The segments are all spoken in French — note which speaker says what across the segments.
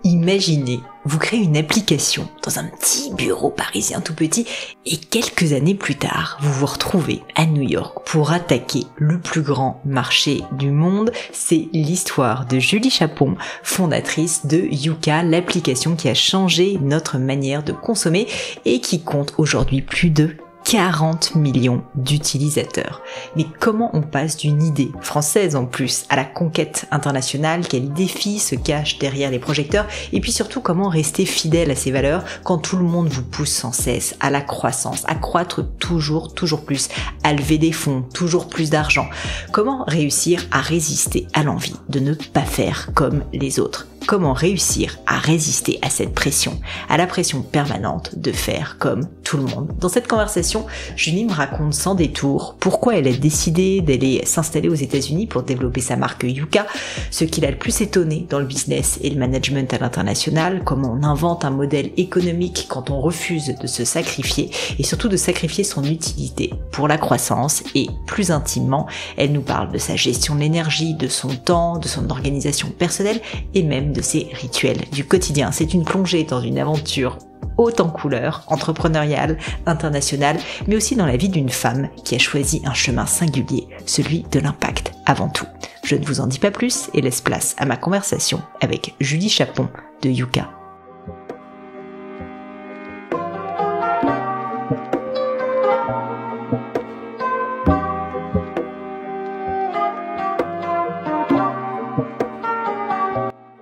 Speaker 1: Imaginez, vous créez une application dans un petit bureau parisien tout petit et quelques années plus tard, vous vous retrouvez à New York pour attaquer le plus grand marché du monde. C'est l'histoire de Julie Chapon, fondatrice de Yuka, l'application qui a changé notre manière de consommer et qui compte aujourd'hui plus de 40 millions d'utilisateurs. Mais comment on passe d'une idée française en plus à la conquête internationale? Quels défis se cachent derrière les projecteurs? Et puis surtout, comment rester fidèle à ses valeurs quand tout le monde vous pousse sans cesse à la croissance, à croître toujours plus, à lever des fonds, toujours plus d'argent? Comment réussir à résister à l'envie de ne pas faire comme les autres? Comment réussir à résister à cette pression, à la pression permanente de faire comme tout le monde? Dans cette conversation, Julie me raconte sans détour pourquoi elle a décidé d'aller s'installer aux États-Unis pour développer sa marque Yuka, ce qui l'a le plus étonné dans le business et le management à l'international, comment on invente un modèle économique quand on refuse de se sacrifier et surtout de sacrifier son utilité pour la croissance. Et plus intimement, elle nous parle de sa gestion de l'énergie, de son temps, de son organisation personnelle et même de ses rituels du quotidien. C'est une plongée dans une aventure haute en couleurs, entrepreneuriale, internationale, mais aussi dans la vie d'une femme qui a choisi un chemin singulier, celui de l'impact avant tout. Je ne vous en dis pas plus et laisse place à ma conversation avec Julie Chapon de Yuka.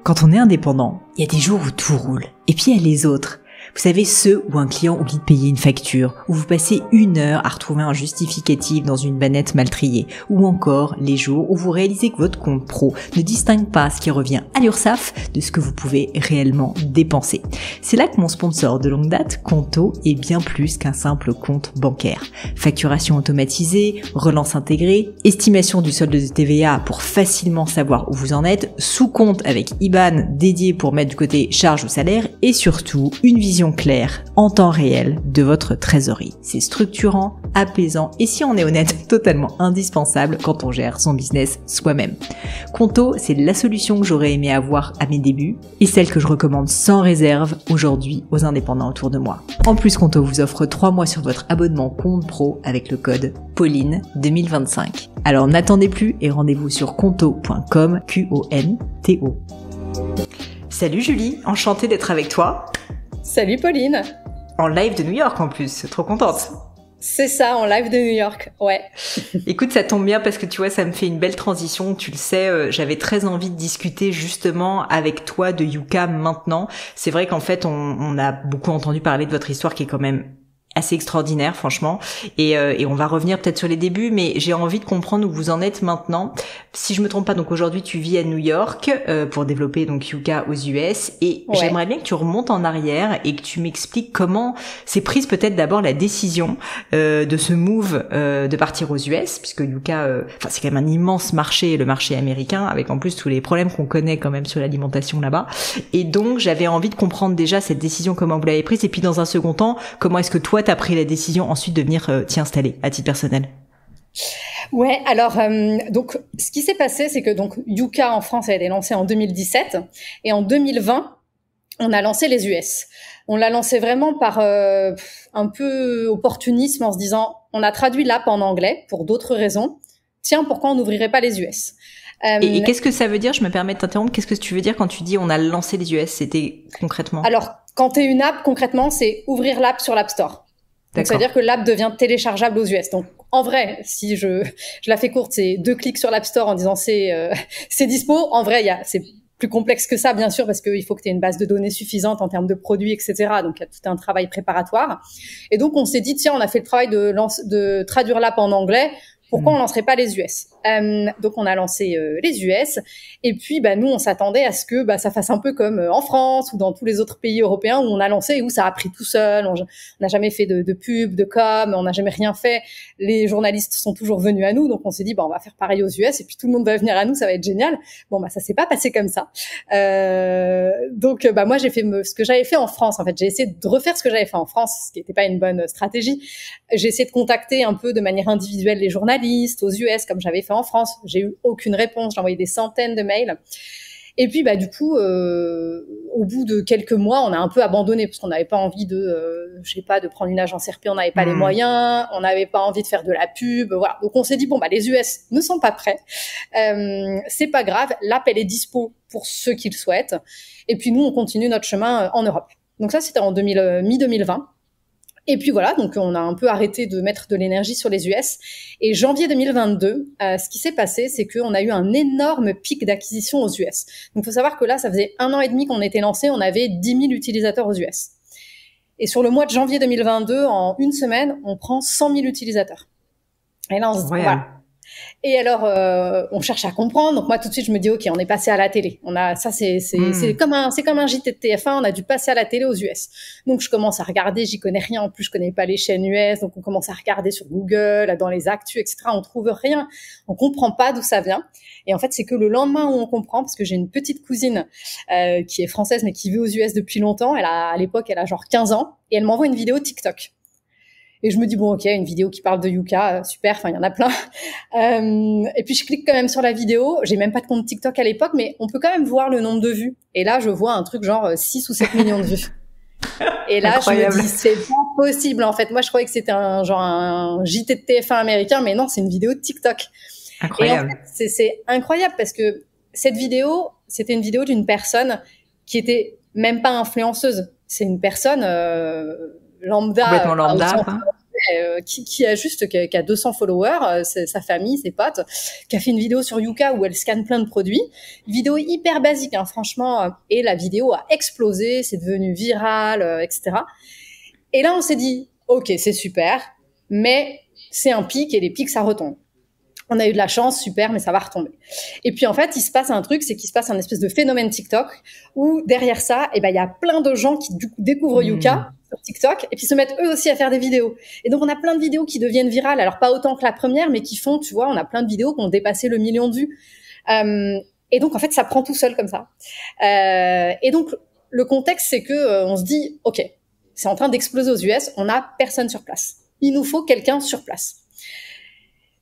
Speaker 1: Quand on est indépendant, il y a des jours où tout roule. Et puis il y a les autres. Vous savez, ceux où un client oublie de payer une facture, où vous passez 1 heure à retrouver un justificatif dans une bannette mal triée, ou encore les jours où vous réalisez que votre compte pro ne distingue pas ce qui revient à l'URSSAF de ce que vous pouvez réellement dépenser. C'est là que mon sponsor de longue date, Conto, est bien plus qu'un simple compte bancaire. Facturation automatisée, relance intégrée, estimation du solde de TVA pour facilement savoir où vous en êtes, sous-compte avec IBAN dédié pour mettre de côté charges ou salaire, et surtout une vision claire en temps réel de votre trésorerie. C'est structurant, apaisant et, si on est honnête, totalement indispensable quand on gère son business soi-même. Conto, c'est la solution que j'aurais aimé avoir à mes débuts et celle que je recommande sans réserve aujourd'hui aux indépendants autour de moi. En plus, Conto vous offre 3 mois sur votre abonnement compte pro avec le code Pauline 2025. Alors n'attendez plus et rendez-vous sur conto.com, Q-O-N-T-O. Salut Julie, enchantée d'être avec toi.
Speaker 2: Salut Pauline.
Speaker 1: En live de New York en plus, trop contente.
Speaker 2: C'est ça, en live de New York, ouais.
Speaker 1: Écoute, ça tombe bien parce que tu vois, ça me fait une belle transition. Tu le sais, j'avais très envie de discuter justement avec toi de Yuka maintenant. C'est vrai qu'en fait, on a beaucoup entendu parler de votre histoire qui est quand même assez extraordinaire, franchement, et on va revenir peut-être sur les débuts, mais j'ai envie de comprendre où vous en êtes maintenant. Si je me trompe pas, donc aujourd'hui tu vis à New York pour développer donc Yuka aux US, et ouais. J'aimerais bien que tu remontes en arrière et que tu m'expliques comment s'est prise peut-être d'abord la décision de ce move de partir aux US, puisque Yuka, c'est quand même un immense marché, le marché américain, avec en plus tous les problèmes qu'on connaît quand même sur l'alimentation là-bas, et donc j'avais envie de comprendre déjà cette décision, comment vous l'avez prise, et puis dans un second temps, comment est-ce que toi t'as pris la décision ensuite de venir t'y installer à titre personnel?
Speaker 2: Ouais, alors donc ce qui s'est passé, c'est que donc Yuka en France a été lancé en 2017 et en 2020 on a lancé les US. On l'a lancé vraiment par un peu opportunisme en se disant on a traduit l'app en anglais pour d'autres raisons. Tiens, pourquoi on n'ouvrirait pas les US?
Speaker 1: Et qu'est-ce que ça veut dire? Je me permets de t'interrompre. Qu'est-ce que tu veux dire quand tu dis on a lancé les US? C'était concrètement?
Speaker 2: Alors, quand t'es une app, concrètement, c'est ouvrir l'app sur l'App Store. Donc, ça veut dire que l'app devient téléchargeable aux US. Donc, en vrai, si je la fais courte, c'est 2 clics sur l'App Store en disant c'est dispo. En vrai, c'est plus complexe que ça, bien sûr, parce qu'il faut que tu aies une base de données suffisante en termes de produits, etc. Donc, il y a tout un travail préparatoire. Et donc, on s'est dit, tiens, on a fait le travail de traduire l'app en anglais. Pourquoi on lancerait pas les US? Donc on a lancé les US, et puis nous on s'attendait à ce que ça fasse un peu comme en France ou dans tous les autres pays européens où on a lancé et où ça a pris tout seul. On n'a jamais fait de pub, de com, on n'a jamais rien fait. Les journalistes sont toujours venus à nous, donc on s'est dit on va faire pareil aux US et puis tout le monde va venir à nous, ça va être génial. Ça s'est pas passé comme ça. Donc moi j'ai fait ce que j'avais fait en France. En fait, j'ai essayé de refaire ce que j'avais fait en France, ce qui n'était pas une bonne stratégie. J'ai essayé de contacter un peu de manière individuelle les journalistes aux US comme j'avais fait en France. J'ai eu aucune réponse, j'ai envoyé des centaines de mails. Et puis, du coup, aux au bout de quelques mois, on a un peu abandonné parce qu'on n'avait pas envie de, je sais pas, de prendre une agence RP, on n'avait pas les moyens, on n'avait pas envie de faire de la pub, voilà. Donc on s'est dit bon bah les US ne sont pas prêts, c'est pas grave, l'app elle est dispo pour ceux qui le souhaitent, et puis nous on continue notre chemin en Europe. Donc ça c'était en mi-2020. Et puis voilà, donc on a un peu arrêté de mettre de l'énergie sur les US. Et janvier 2022, ce qui s'est passé, c'est qu'on a eu un énorme pic d'acquisition aux US. Donc il faut savoir que là, ça faisait 1 an et demi qu'on était lancé, on avait 10 000 utilisateurs aux US. Et sur le mois de janvier 2022, en une semaine, on prend 100 000 utilisateurs. Et là, on se dit, voilà. Et alors, on cherche à comprendre. Donc moi, tout de suite, je me dis, ok, on est passé à la télé. On a ça, c'est comme un JT de TF1. On a dû passer à la télé aux US. Donc je commence à regarder. J'y connais rien. En plus, je connais pas les chaînes US. Donc on commence à regarder sur Google, dans les actus, etc. On trouve rien. On comprend pas d'où ça vient. Et en fait, c'est que le lendemain où on comprend, parce que j'ai une petite cousine qui est française mais qui vit aux US depuis longtemps. À l'époque, elle a genre 15 ans et elle m'envoie une vidéo TikTok. Et je me dis, bon, ok, une vidéo qui parle de Yuka, super, enfin, il y en a plein. Et puis, je clique quand même sur la vidéo. J'ai même pas de compte TikTok à l'époque, mais on peut quand même voir le nombre de vues. Et là, je vois un truc genre 6 ou 7 millions de vues. Et là, incroyable. Je me dis, c'est pas possible, en fait. Moi, je croyais que c'était un JT de TF1 américain, mais non, c'est une vidéo de TikTok.
Speaker 1: Incroyable.
Speaker 2: Et en fait, c'est incroyable parce que cette vidéo, c'était une vidéo d'une personne qui était même pas influenceuse. C'est une personne, lambda,
Speaker 1: complètement lambda,
Speaker 2: qui a 200 followers, sa famille, ses potes, qui a fait une vidéo sur Yuka où elle scanne plein de produits, une vidéo hyper basique, hein, franchement, et la vidéo a explosé, c'est devenu viral, etc. Et là, on s'est dit, ok, c'est super, mais c'est un pic et les pics, ça retombe. On a eu de la chance, super, mais ça va retomber. Et puis en fait, il se passe un truc, c'est qu'il se passe un espèce de phénomène TikTok où derrière ça, il y a plein de gens qui découvrent Yuka sur TikTok et puis se mettent eux aussi à faire des vidéos. Et donc on a plein de vidéos qui deviennent virales, alors pas autant que la première, mais qui font, tu vois, on a plein de vidéos qui ont dépassé le 1 million de vues. Et donc en fait, ça prend tout seul comme ça. Et donc le contexte, c'est que on se dit, ok, c'est en train d'exploser aux US, on n'a personne sur place. Il nous faut quelqu'un sur place.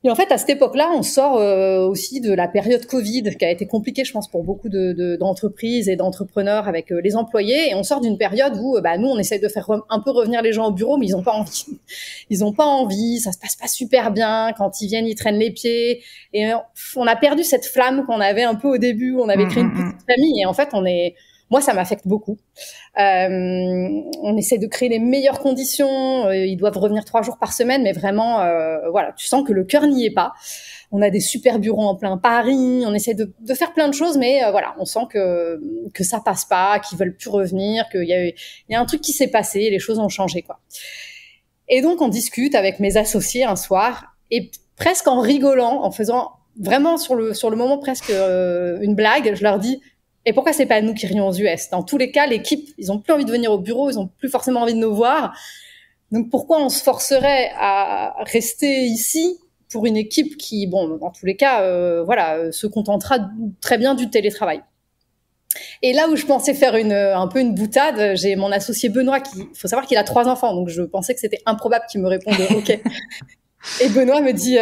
Speaker 2: Et en fait, à cette époque-là, on sort aussi de la période Covid, qui a été compliquée, je pense, pour beaucoup d'entreprises et d'entrepreneurs avec les employés. Et on sort d'une période où, nous, on essaye de faire un peu revenir les gens au bureau, mais ils ont pas envie. Ils ont pas envie, ça se passe pas super bien. Quand ils viennent, ils traînent les pieds. Et on a perdu cette flamme qu'on avait un peu au début, où on avait créé une petite famille. Et en fait, moi, ça m'affecte beaucoup. On essaie de créer les meilleures conditions. Ils doivent revenir 3 jours par semaine, mais vraiment, voilà, tu sens que le cœur n'y est pas. On a des super bureaux en plein Paris. On essaie de faire plein de choses, mais voilà, on sent que ça passe pas, qu'ils veulent plus revenir, qu'il y a un truc qui s'est passé, les choses ont changé, quoi. Et donc, on discute avec mes associés un soir, et presque en rigolant, en faisant vraiment sur le moment presque une blague, je leur dis. Et pourquoi c'est pas nous qui rions aux US? Dans tous les cas, l'équipe, ils ont plus envie de venir au bureau, ils ont plus forcément envie de nous voir. Donc pourquoi on se forcerait à rester ici pour une équipe qui, bon, dans tous les cas, se contentera très bien du télétravail. Et là où je pensais faire un peu une boutade, j'ai mon associé Benoît faut savoir qu'il a 3 enfants, donc je pensais que c'était improbable qu'il me réponde OK. Et Benoît me dit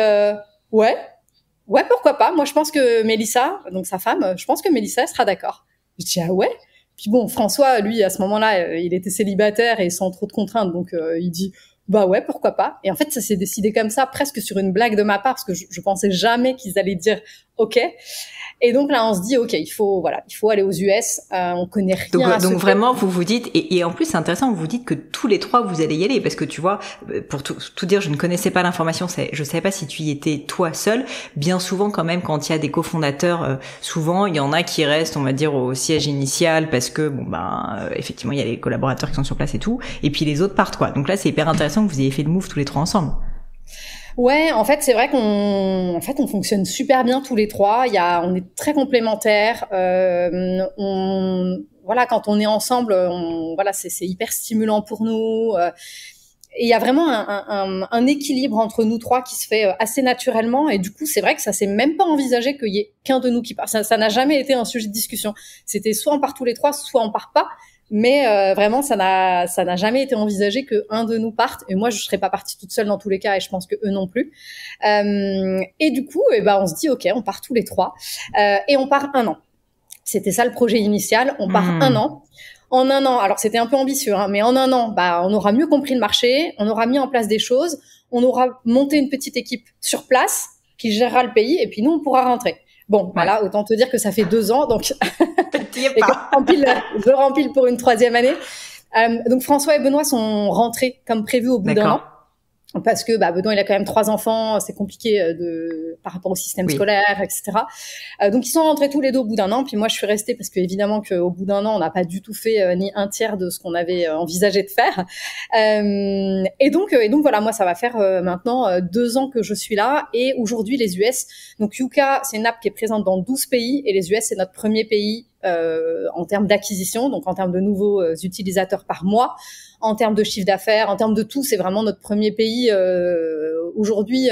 Speaker 2: ouais, pourquoi pas. Moi, je pense que Mélissa, donc sa femme, je pense que Mélissa elle sera d'accord. Je dis ah ouais. Puis bon, François, lui, à ce moment-là, il était célibataire et sans trop de contraintes, donc il dit bah ouais, pourquoi pas. Et en fait, ça s'est décidé comme ça, presque sur une blague de ma part, parce que je pensais jamais qu'ils allaient dire ok. Et donc là, on se dit ok, il faut aller aux US. On connaît rien.
Speaker 1: Donc vraiment, vous vous dites, et en plus c'est intéressant, vous vous dites que tous les 3 vous allez y aller, parce que tu vois, pour tout dire, je ne connaissais pas l'information, je savais pas si tu y étais toi seul. Bien souvent, quand même, quand il y a des cofondateurs, souvent il y en a qui restent, on va dire, au siège initial, parce que effectivement, il y a les collaborateurs qui sont sur place et tout, et puis les autres partent, quoi. Donc là, c'est hyper intéressant que vous ayez fait le move tous les 3 ensemble.
Speaker 2: Ouais, en fait, c'est vrai qu'on fonctionne super bien tous les 3. On est très complémentaires. Quand on est ensemble, c'est hyper stimulant pour nous. Et il y a vraiment un équilibre entre nous 3 qui se fait assez naturellement. Et du coup, c'est vrai que ça s'est même pas envisagé qu'il y ait qu'un de nous qui part. Ça n'a jamais été un sujet de discussion. C'était soit on part tous les 3, soit on part pas. Mais vraiment, ça n'a jamais été envisagé que un de nous parte. Et moi, je serais pas partie toute seule dans tous les cas, et je pense que eux non plus. Et du coup, on se dit ok, on part tous les 3 et on part 1 an. C'était ça le projet initial. On part un an. En un an, alors c'était un peu ambitieux, hein, mais en un an, on aura mieux compris le marché, on aura mis en place des choses, on aura monté une petite équipe sur place qui gérera le pays, et puis nous, on pourra rentrer. Bon, voilà, autant te dire que ça fait 2 ans, donc je rempile pour une 3e année. Donc François et Benoît sont rentrés comme prévu au bout d'un an. Parce que Benoît il a quand même 3 enfants, c'est compliqué par rapport au système scolaire, etc. Donc ils sont rentrés tous les deux au bout d'un an, puis moi je suis restée parce que évidemment qu'au bout d'un an on n'a pas du tout fait ni un tiers de ce qu'on avait envisagé de faire. Et donc voilà, moi ça va faire maintenant 2 ans que je suis là, et aujourd'hui les US. Donc Yuka c'est une app qui est présente dans 12 pays, et les US c'est notre premier pays en termes d'acquisition, donc en termes de nouveaux utilisateurs par mois. En termes de chiffre d'affaires, en termes de tout, c'est vraiment notre premier pays. Aujourd'hui,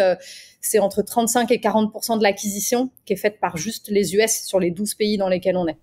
Speaker 2: c'est entre 35 et 40% de l'acquisition qui est faite par juste les US sur les 12 pays dans lesquels on est.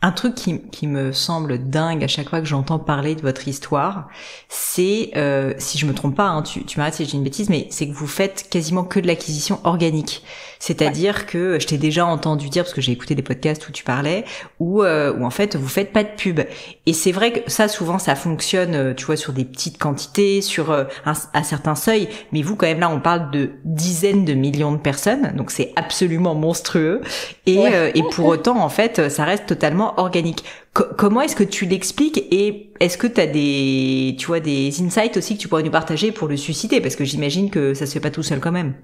Speaker 1: Un truc qui me semble dingue à chaque fois que j'entends parler de votre histoire, c'est, si je me trompe pas, hein, tu m'arrêtes si j'ai une bêtise, mais c'est que vous faites quasiment que de l'acquisition organique. C'est-à-dire que je t'ai déjà entendu dire, parce que j'ai écouté des podcasts où tu parlais, où en fait vous faites pas de pub. Et c'est vrai que ça, souvent, ça fonctionne, tu vois, sur des petites quantités, sur un certain seuil. Mais vous, quand même, là, on parle de dizaines de millions de personnes, donc c'est absolument monstrueux. Et pour autant, en fait, ça reste totalement organique. Comment est-ce que tu l'expliques, et est-ce que tu as des insights aussi que tu pourrais nous partager pour le susciter, parce que j'imagine que ça se fait pas tout seul quand même.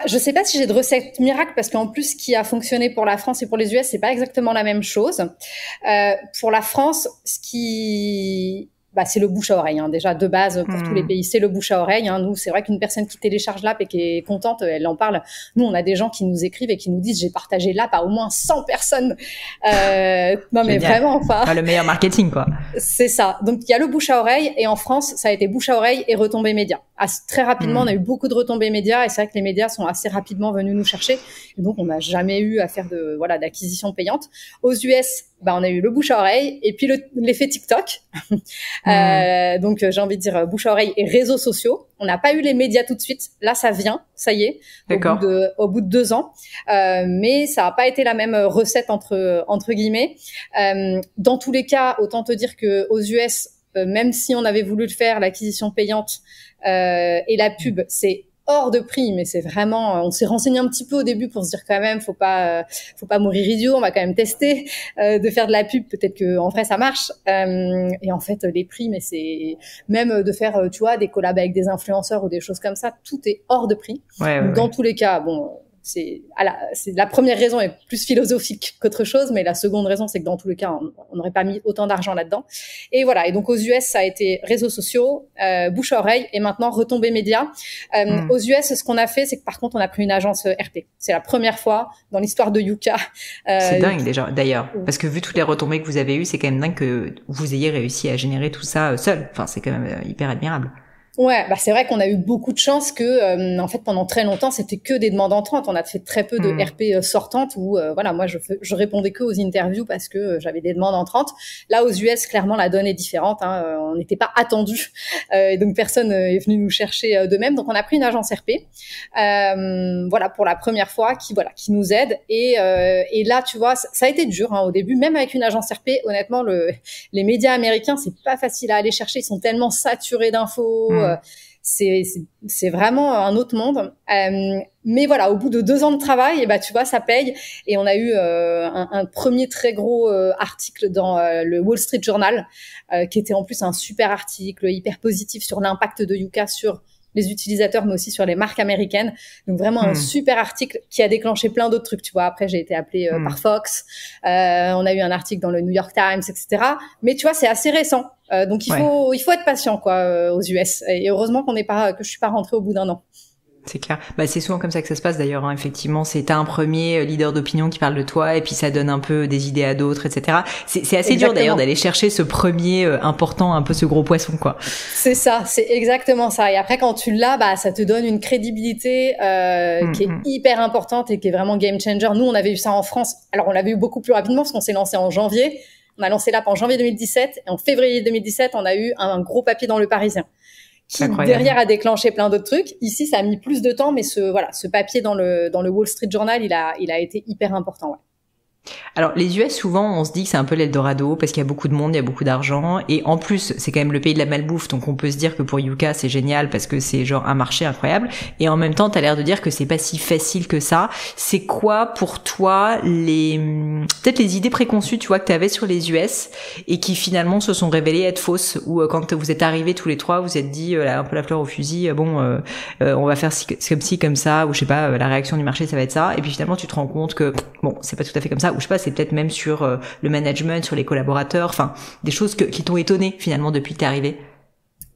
Speaker 2: Je sais pas si j'ai de recette miracle, parce qu'en plus, ce qui a fonctionné pour la France et pour les US, c'est pas exactement la même chose. Pour la France, c'est le bouche à oreille, hein. Déjà, de base, pour tous les pays, c'est le bouche à oreille, hein. Nous, c'est vrai qu'une personne qui télécharge l'app et qui est contente, elle en parle. Nous, on a des gens qui nous écrivent et qui nous disent, j'ai partagé l'app à au moins 100 personnes. Non, mais vraiment, enfin.
Speaker 1: Le meilleur marketing, quoi.
Speaker 2: C'est ça. Donc, il y a le bouche à oreille, et en France, ça a été bouche à oreille et retombées médias. Très rapidement, on a eu beaucoup de retombées médias, et c'est vrai que les médias sont assez rapidement venus nous chercher. Et donc, on n'a jamais eu à faire d'acquisition payante. Aux US, on a eu le bouche à oreille, et puis l'effet TikTok. Donc, j'ai envie de dire bouche à oreille et réseaux sociaux. On n'a pas eu les médias tout de suite. Là, ça vient, ça y est, au bout de 2 ans. Mais ça n'a pas été la même recette entre guillemets. Dans tous les cas, autant te dire que aux US, même si on avait voulu le faire, l'acquisition payante et la pub, c'est hors de prix, mais c'est vraiment, on s'est renseigné un petit peu au début pour se dire quand même, faut pas mourir idiot, on va quand même tester de faire de la pub, peut-être que en vrai ça marche. Et en fait les prix, mais c'est même de faire, tu vois, des collabs avec des influenceurs ou des choses comme ça, tout est hors de prix. Dans tous les cas, c'est la première raison est plus philosophique qu'autre chose, mais la seconde raison, c'est que dans tous les cas, on n'aurait pas mis autant d'argent là-dedans. Et voilà. Et donc, aux US, ça a été réseaux sociaux, bouche à oreille, et maintenant retombées médias. Aux US, ce qu'on a fait, c'est que par contre, on a pris une agence RP. C'est la première fois dans l'histoire de Yuka.
Speaker 1: C'est dingue, déjà, d'ailleurs. Parce que vu toutes les retombées que vous avez eues, c'est quand même dingue que vous ayez réussi à générer tout ça seul. Enfin, c'est quand même hyper admirable.
Speaker 2: Ouais, c'est vrai qu'on a eu beaucoup de chance que, en fait, pendant très longtemps, c'était que des demandes entrantes. On a fait très peu de RP sortantes où, moi, je répondais que aux interviews parce que j'avais des demandes entrantes. Là, aux US, clairement, la donne est différente, hein. On n'était pas attendus. Et donc, personne est venu nous chercher de même. Donc, on a pris une agence RP, pour la première fois, qui nous aide. Et là, tu vois, ça a été dur, hein, au début, même avec une agence RP. Honnêtement, les médias américains, c'est pas facile à aller chercher. Ils sont tellement saturés d'infos. C'est vraiment un autre monde. Mais voilà, au bout de 2 ans de travail, tu vois, ça paye. Et on a eu un premier très gros article dans le Wall Street Journal, qui était en plus un super article, hyper positif sur l'impact de Yuka sur les utilisateurs, mais aussi sur les marques américaines. Donc vraiment un super article qui a déclenché plein d'autres trucs. Tu vois, après j'ai été appelée par Fox. On a eu un article dans le New York Times, etc. Mais tu vois, c'est assez récent. Donc il faut être patient, quoi, aux US. Et heureusement que je suis pas rentrée au bout d'un an.
Speaker 1: C'est clair. C'est souvent comme ça que ça se passe d'ailleurs, hein. Effectivement, t'as un premier leader d'opinion qui parle de toi et puis ça donne un peu des idées à d'autres, etc. C'est assez
Speaker 2: exactement.
Speaker 1: Dur d'ailleurs d'aller chercher ce premier important, un peu ce gros poisson, quoi.
Speaker 2: C'est ça, c'est exactement ça. Et après, quand tu l'as, ça te donne une crédibilité qui est hyper importante et qui est vraiment game changer. Nous, on avait eu ça en France. Alors, on l'avait eu beaucoup plus rapidement parce qu'on s'est lancé en janvier. On a lancé l'app en janvier 2017 et en février 2017, on a eu un gros papier dans Le Parisien qui derrière a déclenché plein d'autres trucs. Ici, ça a mis plus de temps, mais ce papier dans le Wall Street Journal, il a été hyper important. Ouais.
Speaker 1: Alors les US, souvent on se dit que c'est un peu l'Eldorado parce qu'il y a beaucoup de monde, il y a beaucoup d'argent, et en plus c'est quand même le pays de la malbouffe, donc on peut se dire que pour Yuka c'est génial parce que c'est genre un marché incroyable, et en même temps t'as l'air de dire que c'est pas si facile que ça. C'est quoi pour toi peut-être les idées préconçues, tu vois, que t'avais sur les US et qui finalement se sont révélées être fausses, ou quand vous êtes arrivés tous les trois, vous êtes dit un peu la fleur au fusil, on va faire comme ci comme ça, ou je sais pas, la réaction du marché ça va être ça, et puis finalement tu te rends compte que bon c'est pas tout à fait comme ça, ou je sais pas, c'est peut-être même sur le management, sur les collaborateurs, enfin des choses qui t'ont étonné finalement depuis que t'es arrivé.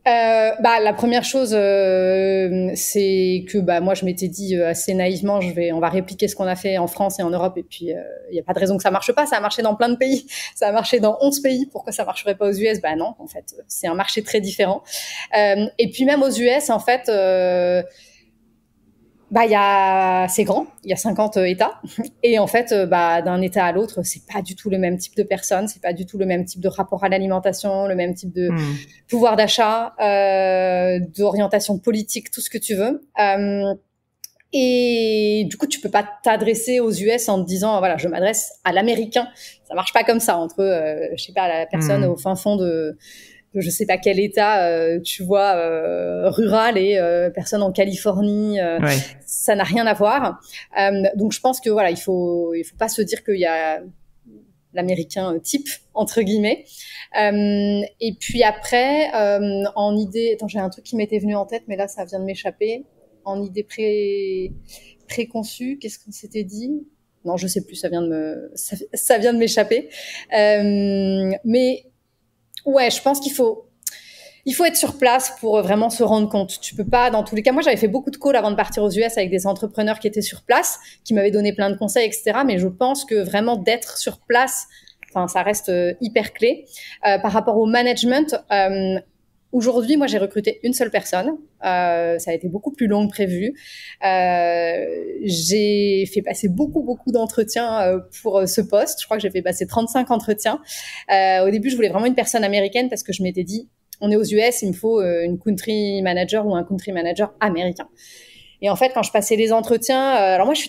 Speaker 2: La première chose, c'est que moi je m'étais dit assez naïvement, on va répliquer ce qu'on a fait en France et en Europe, et puis il y a pas de raison que ça marche pas. Ça a marché dans plein de pays, ça a marché dans 11 pays. Pourquoi ça marcherait pas aux US? Non, en fait, c'est un marché très différent. Et puis même aux US, en fait. C'est grand, il y a 50 États, et en fait, d'un État à l'autre, c'est pas du tout le même type de personnes, c'est pas du tout le même type de rapport à l'alimentation, le même type de pouvoir d'achat, d'orientation politique, tout ce que tu veux. Et du coup, tu peux pas t'adresser aux US en te disant, voilà, je m'adresse à l'Américain. Ça marche pas comme ça entre, je sais pas, la personne au fin fond de je sais pas quel état, tu vois, rural, et personne en Californie, ça n'a rien à voir. Donc je pense que voilà, il faut pas se dire qu'il y a l'américain type entre guillemets. Et puis après, en idée, attends, j'ai un truc qui m'était venu en tête, mais là ça vient de m'échapper. En idée préconçue, qu'est-ce qu'on s'était dit? Non, je sais plus, ça vient de m'échapper. Mais ouais, je pense qu'il faut être sur place pour vraiment se rendre compte. Tu peux pas, dans tous les cas. Moi, j'avais fait beaucoup de calls avant de partir aux US avec des entrepreneurs qui étaient sur place, qui m'avaient donné plein de conseils, etc. Mais je pense que vraiment d'être sur place, ça reste hyper clé. Par rapport au management, aujourd'hui, moi, j'ai recruté une seule personne. Ça a été beaucoup plus long que prévu. J'ai fait passer beaucoup d'entretiens pour ce poste. Je crois que j'ai fait passer 35 entretiens. Au début, je voulais vraiment une personne américaine parce que je m'étais dit, on est aux US, il me faut une country manager ou un country manager américain. Et en fait, quand je passais les entretiens, alors moi, je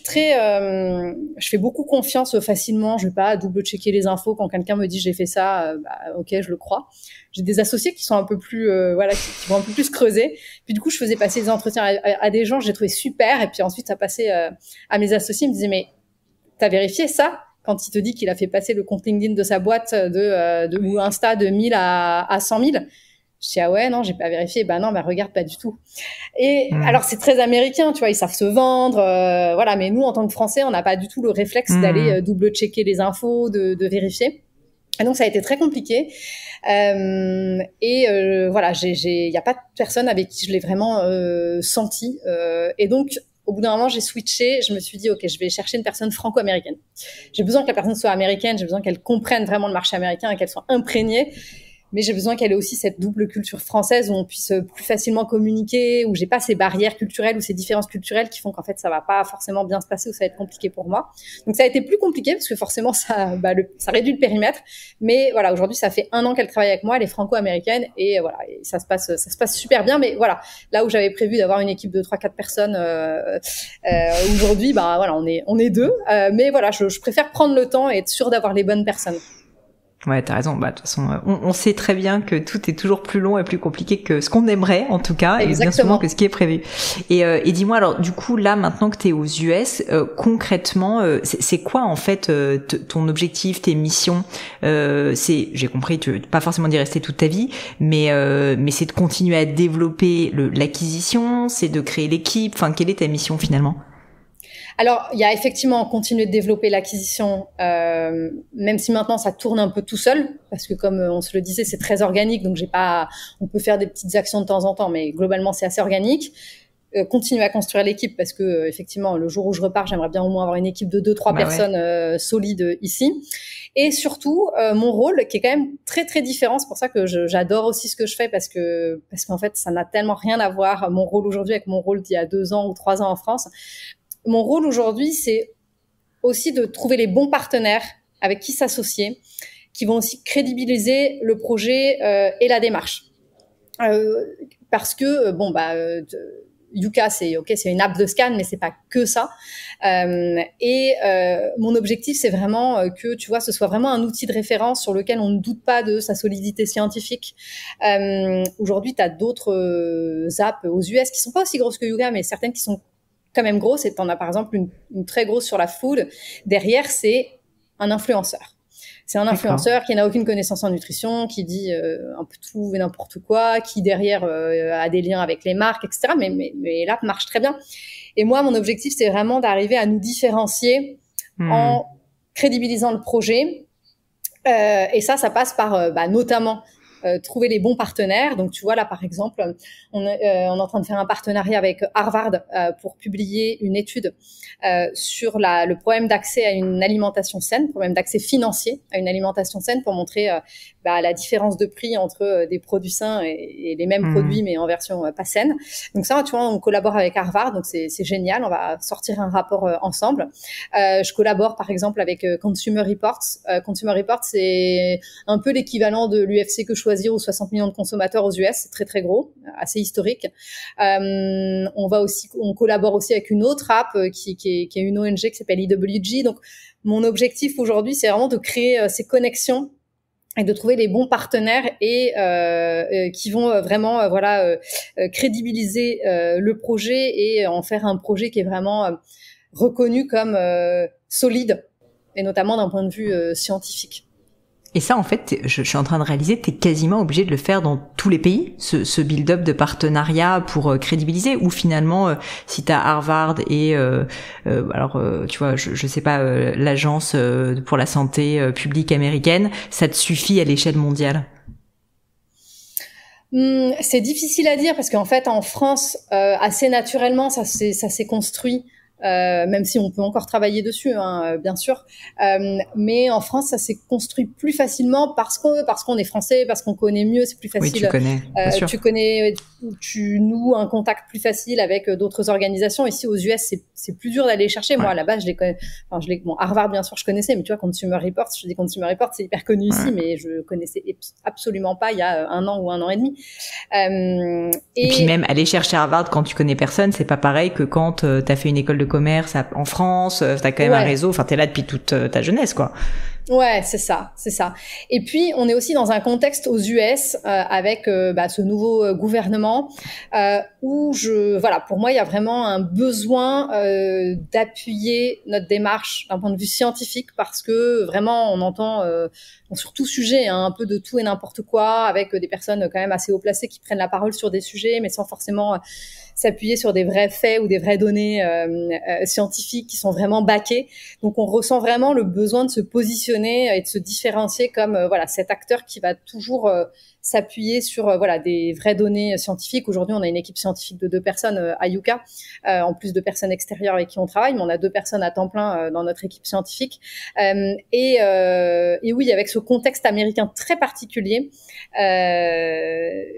Speaker 2: fais beaucoup confiance facilement. Je vais pas double-checker les infos quand quelqu'un me dit j'ai fait ça. Ok, je le crois. J'ai des associés qui sont un peu plus, qui vont un peu plus creuser. Puis du coup, je faisais passer des entretiens à des gens, j'ai trouvé super. Et puis ensuite, ça passait à mes associés. Ils me disaient mais t'as vérifié ça? Quand il te dit qu'il a fait passer le compte LinkedIn de sa boîte ou Insta de 1000 à 100 000. Je dis, ah ouais, non, j'ai pas vérifié. Non, regarde, pas du tout. Et alors, c'est très américain, tu vois, ils savent se vendre, voilà. Mais nous, en tant que Français, on n'a pas du tout le réflexe d'aller double-checker les infos, de vérifier. Et donc, ça a été très compliqué. Voilà, il y a pas de personne avec qui je l'ai vraiment senti. Et donc, au bout d'un moment, j'ai switché. Je me suis dit, ok, je vais chercher une personne franco-américaine. J'ai besoin que la personne soit américaine. J'ai besoin qu'elle comprenne vraiment le marché américain et qu'elle soit imprégnée. Mais j'ai besoin qu'elle ait aussi cette double culture française où on puisse plus facilement communiquer, où j'ai pas ces barrières culturelles ou ces différences culturelles qui font qu'en fait ça va pas forcément bien se passer ou ça va être compliqué pour moi. Donc ça a été plus compliqué parce que forcément ça réduit le périmètre. Mais voilà, aujourd'hui ça fait 1 an qu'elle travaille avec moi, elle est franco-américaine et voilà, et ça se passe super bien. Mais voilà, là où j'avais prévu d'avoir une équipe de 3-4 personnes, aujourd'hui, voilà, on est 2. Mais voilà, je préfère prendre le temps et être sûre d'avoir les bonnes personnes.
Speaker 1: Ouais, t'as raison. De toute façon, on sait très bien que tout est toujours plus long et plus compliqué que ce qu'on aimerait, en tout cas,
Speaker 2: Exactement.
Speaker 1: Et bien souvent que ce qui est prévu. Et dis-moi, alors, du coup, là, maintenant que t'es aux US, concrètement, c'est quoi, en fait, ton objectif, tes missions? J'ai compris, tu veux pas forcément d'y rester toute ta vie, mais c'est de continuer à développer l'acquisition, c'est de créer l'équipe. Enfin, quelle est ta mission, finalement?
Speaker 2: Alors, il y a effectivement continuer de développer l'acquisition, même si maintenant ça tourne un peu tout seul, parce que comme on se le disait, c'est très organique, donc on peut faire des petites actions de temps en temps, mais globalement c'est assez organique. Continuer à construire l'équipe, parce que effectivement, le jour où je repars, j'aimerais bien au moins avoir une équipe de 2-3 personnes solides ici. Et surtout, mon rôle, qui est quand même très très différent, c'est pour ça que j'adore aussi ce que je fais, parce qu'en fait, ça n'a tellement rien à voir, mon rôle aujourd'hui, avec mon rôle d'il y a 2 ans ou 3 ans en France. Mon rôle aujourd'hui, c'est aussi de trouver les bons partenaires avec qui s'associer, qui vont aussi crédibiliser le projet et la démarche. Parce que, Yuka, c'est une app de scan, mais c'est pas que ça. Mon objectif, c'est vraiment que, tu vois, ce soit vraiment un outil de référence sur lequel on ne doute pas de sa solidité scientifique. Aujourd'hui, tu as d'autres apps aux US qui sont pas aussi grosses que Yuka, mais certaines qui sont quand même grosses. Et t'en as par exemple une très grosse sur la food. Derrière, c'est un influenceur. C'est un influenceur qui n'a aucune connaissance en nutrition, qui dit un peu tout et n'importe quoi, qui derrière a des liens avec les marques, etc. Mais l'app marche très bien. Et moi, mon objectif, c'est vraiment d'arriver à nous différencier en crédibilisant le projet. Et ça passe par notamment trouver les bons partenaires. Donc, tu vois, là, par exemple, on est en train de faire un partenariat avec Harvard pour publier une étude sur le problème d'accès à une alimentation saine, problème d'accès financier à une alimentation saine, pour montrer la différence de prix entre des produits sains et les mêmes produits, mais en version pas saine. Donc ça, tu vois, on collabore avec Harvard, donc c'est génial. On va sortir un rapport ensemble. Je collabore, par exemple, avec Consumer Reports. Consumer Reports, c'est un peu l'équivalent de l'UFC Que Choisir aux 60 millions de consommateurs aux US. C'est très, très gros, assez historique. On collabore aussi avec une autre app qui est une ONG qui s'appelle EWG. Donc, mon objectif aujourd'hui, c'est vraiment de créer ces connexions et de trouver les bons partenaires et qui vont vraiment crédibiliser le projet et en faire un projet qui est vraiment reconnu comme solide, et notamment d'un point de vue scientifique.
Speaker 1: Et ça, en fait, je suis en train de réaliser, t'es quasiment obligé de le faire dans tous les pays, ce build-up de partenariat pour crédibiliser, ou finalement, si t'as Harvard et tu vois, je sais pas, l'agence pour la santé publique américaine, ça te suffit à l'échelle mondiale?
Speaker 2: C'est difficile à dire parce qu'en fait, en France, assez naturellement, ça s'est construit. Même si on peut encore travailler dessus, bien sûr. Mais en France, ça s'est construit plus facilement parce qu'on est français, parce qu'on connaît mieux, c'est plus facile.
Speaker 1: Oui, tu connais, bien sûr.
Speaker 2: Tu noues un contact plus facile avec d'autres organisations. Ici, aux US, c'est plus dur d'aller chercher. Moi, à la base, je les connais. Enfin, Harvard, bien sûr, je connaissais, mais tu vois, Consumer Reports, je dis Consumer Reports, c'est hyper connu ici, mais je connaissais absolument pas il y a 1 an ou 1 an et demi.
Speaker 1: Et puis même, aller chercher Harvard quand tu connais personne, c'est pas pareil que quand t'as fait une école de commerce en France, t'as quand même un réseau, enfin t'es là depuis toute ta jeunesse, quoi.
Speaker 2: Ouais, c'est ça. Et puis, on est aussi dans un contexte aux US avec ce nouveau gouvernement où pour moi, il y a vraiment un besoin d'appuyer notre démarche d'un point de vue scientifique parce que vraiment, on entend sur tout sujet un peu de tout et n'importe quoi avec des personnes quand même assez haut placées qui prennent la parole sur des sujets, mais sans forcément s'appuyer sur des vrais faits ou des vraies données scientifiques qui sont vraiment backées. Donc, on ressent vraiment le besoin de se positionner et de se différencier comme cet acteur qui va toujours s'appuyer sur des vraies données scientifiques. Aujourd'hui, on a une équipe scientifique de 2 personnes à Yuka, en plus de personnes extérieures avec qui on travaille, mais on a 2 personnes à temps plein dans notre équipe scientifique. Et oui, avec ce contexte américain très particulier, c'est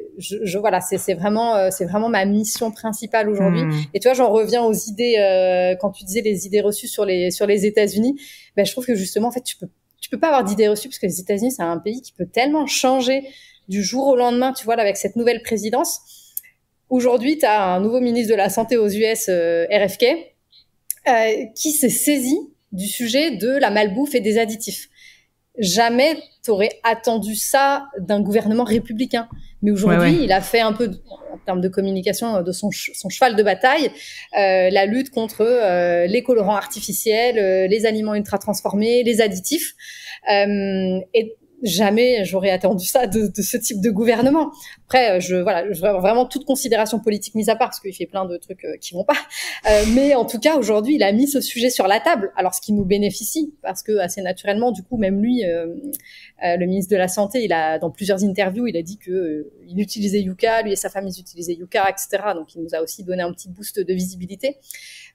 Speaker 2: vraiment ma mission principale aujourd'hui. Et tu vois, j'en reviens aux idées quand tu disais les idées reçues sur les États-Unis. Je trouve que justement, en fait, tu peux pas avoir d'idées reçues parce que les États-Unis, c'est un pays qui peut tellement changer du jour au lendemain, tu vois, là, avec cette nouvelle présidence. Aujourd'hui, tu as un nouveau ministre de la Santé aux US, RFK, qui s'est saisi du sujet de la malbouffe et des additifs. Jamais t'aurais attendu ça d'un gouvernement républicain. Mais aujourd'hui, il a fait un peu, en termes de communication, de son cheval de bataille, la lutte contre les colorants artificiels, les aliments ultra transformés, les additifs. Et jamais j'aurais attendu ça de ce type de gouvernement. Après, vraiment toute considération politique mise à part, parce qu'il fait plein de trucs qui vont pas. Mais en tout cas, aujourd'hui, il a mis ce sujet sur la table. Alors, ce qui nous bénéficie, parce que assez naturellement, du coup, même lui, le ministre de la Santé, dans plusieurs interviews, il a dit que il utilisait Yuka, lui et sa femme, ils utilisaient Yuka, etc. Donc, il nous a aussi donné un petit boost de visibilité.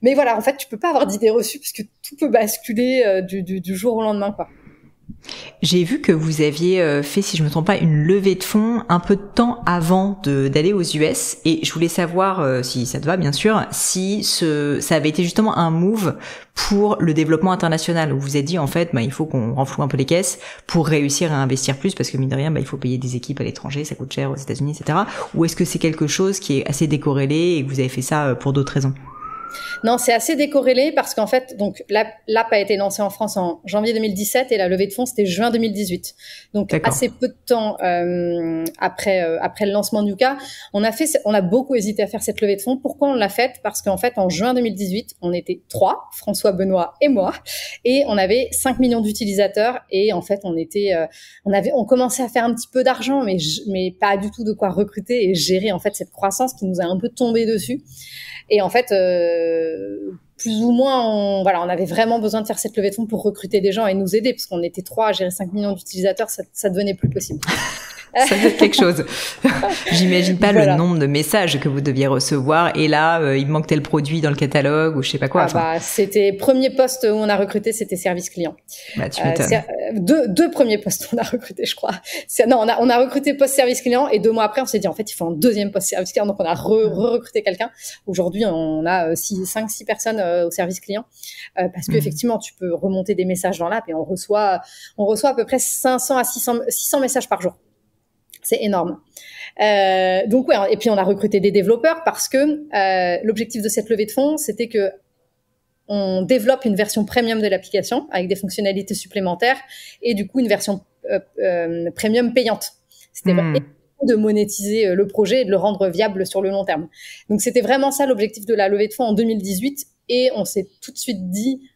Speaker 2: Mais voilà, en fait, tu peux pas avoir d'idées reçues, parce que tout peut basculer du jour au lendemain, quoi.
Speaker 1: J'ai vu que vous aviez fait, si je me trompe pas, une levée de fonds un peu de temps avant d'aller aux US, et je voulais savoir, si ça te va bien sûr, si ça avait été justement un move pour le développement international, où vous vous êtes dit en fait, il faut qu'on renfloue un peu les caisses pour réussir à investir plus, parce que mine de rien, il faut payer des équipes à l'étranger, ça coûte cher aux États-Unis, etc. Ou est-ce que c'est quelque chose qui est assez décorrélé et que vous avez fait ça pour d'autres raisons?
Speaker 2: Non, c'est assez décorrélé parce qu'en fait, donc l'app a été lancée en France en janvier 2017 et la levée de fonds c'était juin 2018. Donc assez peu de temps après le lancement de Yuka, on a beaucoup hésité à faire cette levée de fonds. Pourquoi on l'a faite? Parce qu'en fait, en juin 2018, on était 3, François, Benoît et moi, et on avait 5 millions d'utilisateurs et en fait, on commençait à faire un petit peu d'argent, mais pas du tout de quoi recruter et gérer en fait cette croissance qui nous a un peu tombé dessus. Et en fait, plus ou moins, on avait vraiment besoin de faire cette levée de fonds pour recruter des gens et nous aider, parce qu'on était 3 à gérer 5 millions d'utilisateurs, ça devenait plus possible.
Speaker 1: Ça fait quelque chose. J'imagine pas le nombre de messages que vous deviez recevoir. Et là, il manque tel produit dans le catalogue ou je sais pas quoi.
Speaker 2: C'était premier poste où on a recruté, c'était service client.
Speaker 1: Tu m'étonnes.
Speaker 2: Deux premiers postes on a recruté, je crois. On a recruté poste service client et 2 mois après, on s'est dit en fait, il faut un deuxième poste service client. Donc on a recruté quelqu'un. Aujourd'hui, on a 5-6 personnes au service client parce que effectivement, tu peux remonter des messages dans l'app et on reçoit à peu près 500 à 600 messages par jour. C'est énorme. Donc ouais, et puis on a recruté des développeurs parce que l'objectif de cette levée de fonds, c'était que on développe une version premium de l'application avec des fonctionnalités supplémentaires et du coup une version premium payante. C'était de monétiser le projet et de le rendre viable sur le long terme. Donc c'était vraiment ça l'objectif de la levée de fonds en 2018 et on s'est tout de suite dit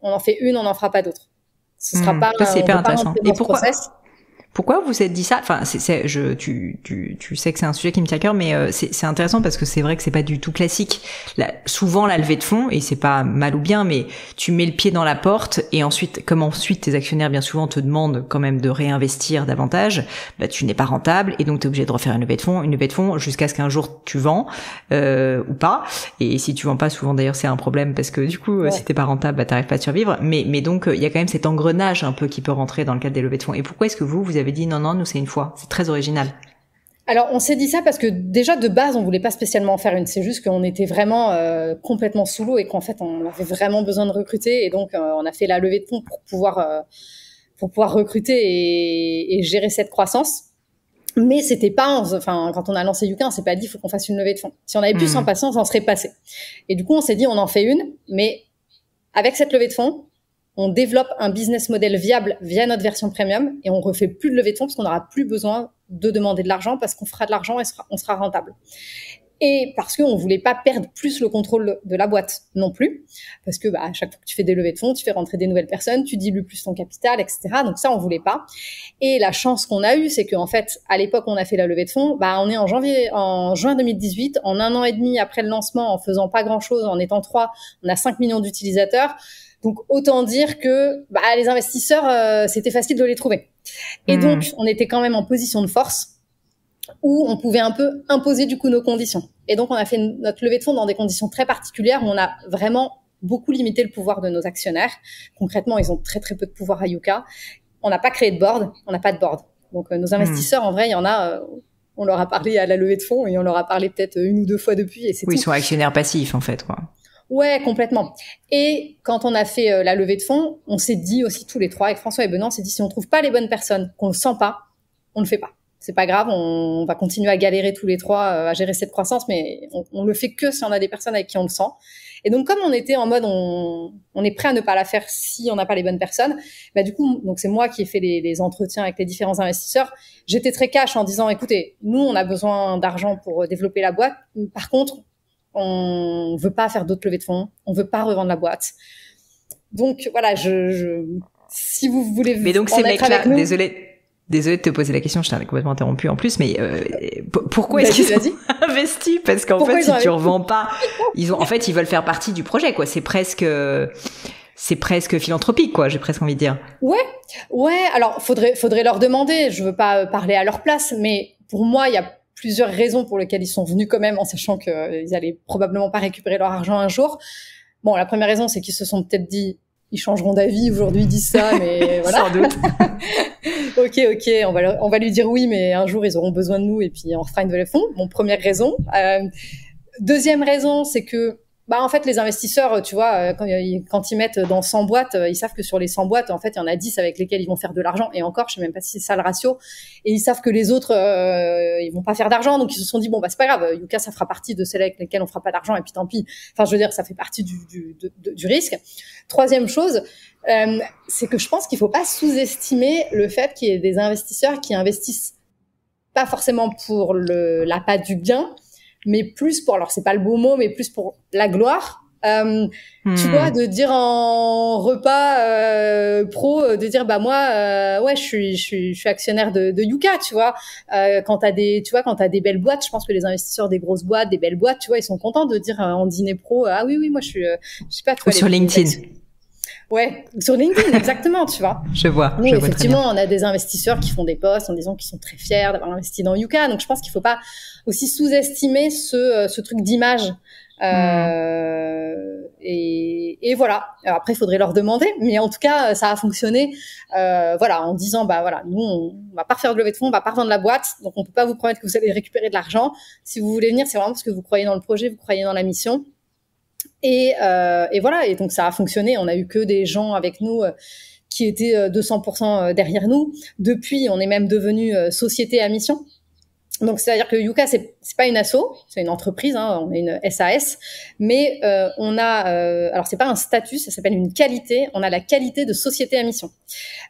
Speaker 2: on en fait une, on n'en fera pas d'autres. Ce sera pas.
Speaker 1: C'est hyper intéressant. Et
Speaker 2: pourquoi
Speaker 1: vous êtes dit ça? Enfin, tu sais que c'est un sujet qui me tient à cœur, mais c'est intéressant parce que c'est vrai que c'est pas du tout classique. Souvent, la levée de fonds, et c'est pas mal ou bien, mais tu mets le pied dans la porte et ensuite tes actionnaires bien souvent te demandent quand même de réinvestir davantage, tu n'es pas rentable et donc t'es obligé de refaire une levée de fonds jusqu'à ce qu'un jour tu vends ou pas. Et si tu vends pas, souvent d'ailleurs c'est un problème parce que du coup, si t'es pas rentable, t'arrives pas à survivre. Mais donc il y a quand même cet engrenage un peu qui peut rentrer dans le cadre des levées de fonds. Et pourquoi est-ce que vous avez dit non, nous c'est une fois? C'est très original.
Speaker 2: Alors, on s'est dit ça parce que déjà de base, on voulait pas spécialement en faire une. C'est juste qu'on était vraiment complètement sous l'eau et qu'en fait, on avait vraiment besoin de recruter. Et donc, on a fait la levée de fonds pour pouvoir recruter et gérer cette croissance. Mais c'était pas, quand on a lancé Yuka, on s'est pas dit, il faut qu'on fasse une levée de fonds. Si on avait plus en patience, on serait passé. Et du coup, on s'est dit, on en fait une, mais avec cette levée de fonds, on développe un business model viable via notre version premium et on refait plus de levée de fonds parce qu'on n'aura plus besoin de demander de l'argent parce qu'on fera de l'argent et on sera rentable. Et parce qu'on voulait pas perdre plus le contrôle de la boîte non plus, parce que à chaque fois que tu fais des levées de fonds, tu fais rentrer des nouvelles personnes, tu dilues plus ton capital, etc. Donc ça, on voulait pas. Et la chance qu'on a eue, c'est qu'en fait, à l'époque, on a fait la levée de fonds, on est en juin 2018, en 1 an et demi après le lancement, en faisant pas grand-chose, en étant 3, on a 5 millions d'utilisateurs. Donc autant dire que les investisseurs, c'était facile de les trouver. Et donc, on était quand même en position de force où on pouvait un peu imposer du coup nos conditions. Et donc, on a fait notre levée de fonds dans des conditions très particulières où on a vraiment beaucoup limité le pouvoir de nos actionnaires. Concrètement, ils ont très très peu de pouvoir à Yuka. On n'a pas créé de board, on n'a pas de board. Donc, nos investisseurs, en vrai, il y en a... on leur a parlé à la levée de fonds et on leur a parlé peut-être 1 ou 2 fois depuis. Et c'est tout.
Speaker 1: Ils sont actionnaires passifs en fait, quoi.
Speaker 2: Ouais, complètement. Et quand on a fait la levée de fonds, on s'est dit aussi tous les 3, avec François et Benoît, on s'est dit si on trouve pas les bonnes personnes, qu'on le sent pas, on le fait pas. C'est pas grave, on va continuer à galérer tous les 3 à gérer cette croissance, mais on le fait que si on a des personnes avec qui on le sent. Et donc comme on était en mode on est prêt à ne pas la faire si on n'a pas les bonnes personnes, du coup donc c'est moi qui ai fait les entretiens avec les différents investisseurs. J'étais très cash en disant écoutez, nous on a besoin d'argent pour développer la boîte. Par contre, on veut pas faire d'autres levées de fonds, on veut pas revendre la boîte. Donc voilà, si vous voulez
Speaker 1: mais donc ces mecs-là, désolé de te poser la question, je t'ai complètement interrompu en plus, mais pourquoi est-ce qu'ils ont investi? Parce qu'en fait, si tu revends pas, ils veulent faire partie du projet, quoi. C'est presque philanthropique, quoi. J'ai presque envie de dire.
Speaker 2: Ouais. Alors, faudrait leur demander. Je veux pas parler à leur place, mais pour moi, il y a plusieurs raisons pour lesquelles ils sont venus quand même, en sachant qu'ils allaient probablement pas récupérer leur argent un jour. Bon, la première raison, c'est qu'ils se sont peut-être dit, ils changeront d'avis aujourd'hui, ils disent ça, mais voilà.
Speaker 1: Sans doute.
Speaker 2: Ok, on va lui dire oui, mais un jour ils auront besoin de nous et puis on refera une levée de fonds. Bon, première raison. Deuxième raison, c'est que en fait, les investisseurs, tu vois, quand ils mettent dans 100 boîtes, ils savent que sur les 100 boîtes, en fait, il y en a 10 avec lesquelles ils vont faire de l'argent. Et encore, je sais même pas si c'est ça le ratio. Et ils savent que les autres, ils vont pas faire d'argent. Donc, ils se sont dit, bon, c'est pas grave. Yuka, ça fera partie de celles avec lesquelles on fera pas d'argent. Et puis, tant pis. Enfin, je veux dire, ça fait partie du risque. Troisième chose, c'est que je pense qu'il faut pas sous-estimer le fait qu'il y ait des investisseurs qui investissent pas forcément pour l'appât du gain, mais plus pour, alors c'est pas le beau mot, mais plus pour la gloire. Tu vois, de dire en repas pro, de dire moi, ouais, je suis actionnaire de Yuka, tu vois. Quand t'as des belles boîtes, je pense que les investisseurs des grosses boîtes, des belles boîtes, tu vois, ils sont contents de dire en dîner pro, ah oui, moi je sais pas, toi.
Speaker 1: Ou sur LinkedIn.
Speaker 2: Ouais, sur LinkedIn, exactement, tu vois.
Speaker 1: Je vois.
Speaker 2: Oui, effectivement, on a des investisseurs qui font des posts en disant qu'ils sont très fiers d'avoir investi dans Yuka. Donc, je pense qu'il faut pas aussi sous-estimer ce truc d'image. Et voilà. Alors après, il faudrait leur demander, mais en tout cas, ça a fonctionné. Voilà, en disant, nous, on va pas refaire de levée de fonds, on va pas revendre la boîte, donc on peut pas vous promettre que vous allez récupérer de l'argent. Si vous voulez venir, c'est vraiment parce que vous croyez dans le projet, vous croyez dans la mission. Et voilà. Et donc, ça a fonctionné. On a eu que des gens avec nous qui étaient 200% derrière nous. Depuis, on est même devenu société à mission. Donc, c'est-à-dire que Yuka, c'est pas une asso, c'est une entreprise, hein, on est une SAS, mais on a, alors c'est pas un statut, ça s'appelle une qualité. On a la qualité de société à mission.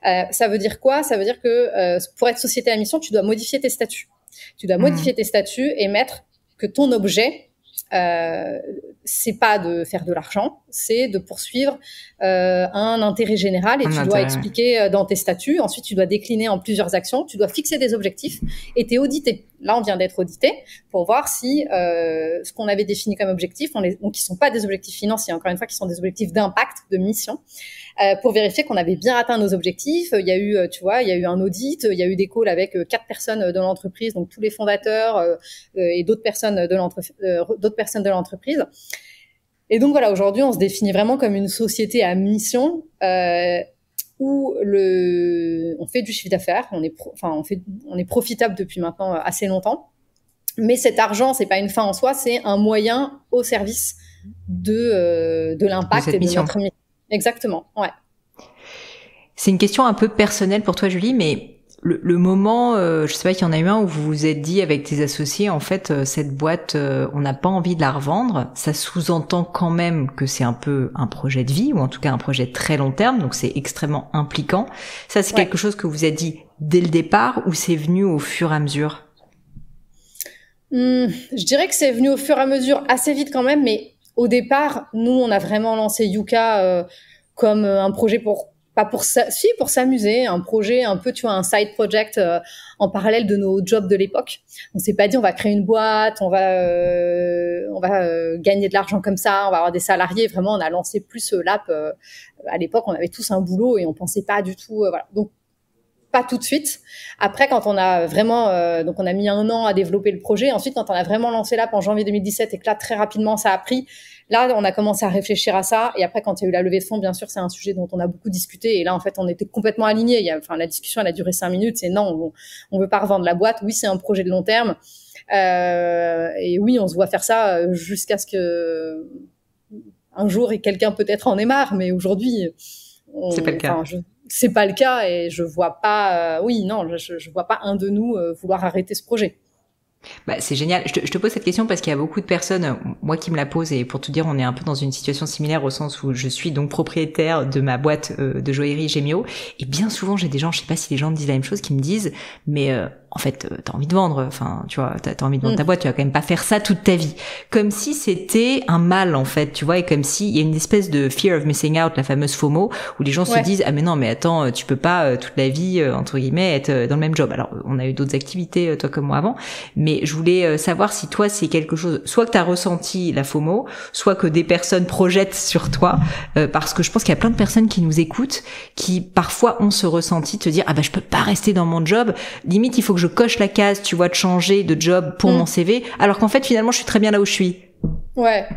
Speaker 2: Ça veut dire quoi ? Ça veut dire que pour être société à mission, tu dois modifier tes statuts. Tu dois modifier tes statuts et mettre que ton objet, c'est pas de faire de l'argent, c'est de poursuivre un intérêt général, et tu dois expliquer dans tes statuts. Ensuite, tu dois décliner en plusieurs actions, tu dois fixer des objectifs et t'es audité. Là, on vient d'être audité pour voir si ce qu'on avait défini comme objectif, donc qui sont pas des objectifs financiers, encore une fois, qui sont des objectifs d'impact, de mission, pour vérifier qu'on avait bien atteint nos objectifs. Il y a eu, tu vois, il y a eu un audit, il y a eu des calls avec 4 personnes de l'entreprise, donc tous les fondateurs et d'autres personnes de l'entreprise. Et donc voilà, aujourd'hui, on se définit vraiment comme une société à mission où on fait du chiffre d'affaires, on est profitable depuis maintenant assez longtemps. Mais cet argent, c'est pas une fin en soi, c'est un moyen au service de l'impact et de notre mission. Exactement, ouais.
Speaker 1: C'est une question un peu personnelle pour toi, Julie, mais le moment, je sais pas qu'il y en a eu un où vous vous êtes dit avec tes associés, en fait, cette boîte, on n'a pas envie de la revendre. Ça sous-entend quand même que c'est un peu un projet de vie, ou en tout cas un projet très long terme, donc c'est extrêmement impliquant. Ça, c'est quelque chose que vous avez dit dès le départ, ou c'est venu au fur et à mesure?
Speaker 2: Je dirais que c'est venu au fur et à mesure, assez vite quand même, mais au départ, nous, on a vraiment lancé Yuka comme un projet pour s'amuser, un projet un peu, tu vois, un side project en parallèle de nos jobs de l'époque. On s'est pas dit on va créer une boîte, on va gagner de l'argent comme ça, on va avoir des salariés. Vraiment, on a lancé plus l'app. À l'époque, on avait tous un boulot et on pensait pas du tout. Voilà. Donc pas tout de suite. Après, quand on a vraiment, donc on a mis 1 an à développer le projet. Ensuite, quand on a vraiment lancé l'app en janvier 2017 et que là, très rapidement, ça a pris. Là, on a commencé à réfléchir à ça. Et après, quand il y a eu la levée de fonds, bien sûr, c'est un sujet dont on a beaucoup discuté. Et là, en fait, on était complètement alignés. La discussion, elle a duré 5 minutes. C'est non, on veut pas revendre la boîte. Oui, c'est un projet de long terme. Et oui, on se voit faire ça jusqu'à ce que un jour, et quelqu'un peut-être en ait marre. Mais aujourd'hui,
Speaker 1: c'est pas le cas.
Speaker 2: C'est pas le cas, et je vois pas. Je vois pas un de nous vouloir arrêter ce projet.
Speaker 1: Bah, c'est génial. Je te pose cette question parce qu'il y a beaucoup de personnes, moi qui me la pose, et pour te dire, on est un peu dans une situation similaire au sens où je suis donc propriétaire de ma boîte de joaillerie Gemio, et bien souvent j'ai des gens, je sais pas si les gens me disent la même chose, qui me disent mais en fait t'as envie de vendre, enfin tu vois, t'as envie de vendre ta boîte, tu vas quand même pas faire ça toute ta vie, comme si c'était un mal en fait, tu vois, et comme si il y a une espèce de fear of missing out, la fameuse FOMO, où les gens se disent ah mais non mais attends, tu peux pas toute la vie entre guillemets être dans le même job. Alors on a eu d'autres activités toi comme moi avant, mais je voulais savoir si toi c'est quelque chose, soit que t'as ressenti la FOMO, soit que des personnes projettent sur toi, parce que je pense qu'il y a plein de personnes qui nous écoutent, qui parfois ont ce ressenti de te dire ah bah je peux pas rester dans mon job, limite il faut que je coche la case, tu vois, de changer de job pour mon CV, alors qu'en fait finalement je suis très bien là où je suis.
Speaker 2: Ouais,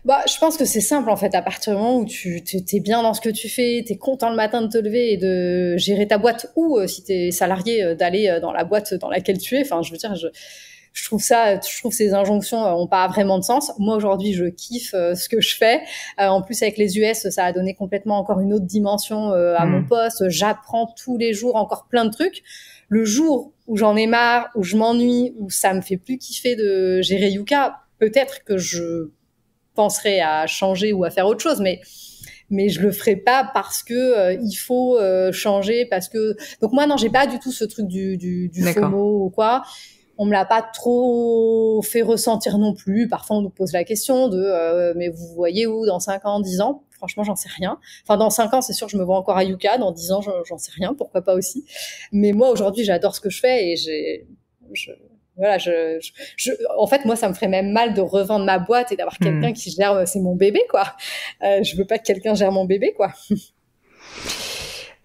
Speaker 2: bah je pense que c'est simple en fait. À partir du moment où t'es bien dans ce que tu fais, t'es content le matin de te lever et de gérer ta boîte, ou si t'es salarié d'aller dans la boîte dans laquelle tu es. Enfin, je veux dire, je trouve ces injonctions ont pas vraiment de sens. Moi aujourd'hui, je kiffe ce que je fais. En plus avec les US, ça a donné complètement encore une autre dimension à mon poste. J'apprends tous les jours encore plein de trucs. Le jour où j'en ai marre, où je m'ennuie, où ça me fait plus kiffer de gérer Yuka, peut-être que je penserais à changer ou à faire autre chose, mais je le ferai pas parce que il faut changer, parce que donc moi non, j'ai pas du tout ce truc du FOMO ou quoi. On me l'a pas trop fait ressentir non plus. Parfois on nous pose la question de mais vous voyez où dans 5 ans, 10 ans? Franchement, j'en sais rien. Enfin, dans 5 ans, c'est sûr que je me vois encore à Yuka. Dans 10 ans, j'en sais rien. Pourquoi pas aussi. Mais moi, aujourd'hui, j'adore ce que je fais et voilà, en fait, moi, ça me ferait même mal de revendre ma boîte et d'avoir quelqu'un qui gère, c'est mon bébé, quoi. Je veux pas que quelqu'un gère mon bébé, quoi.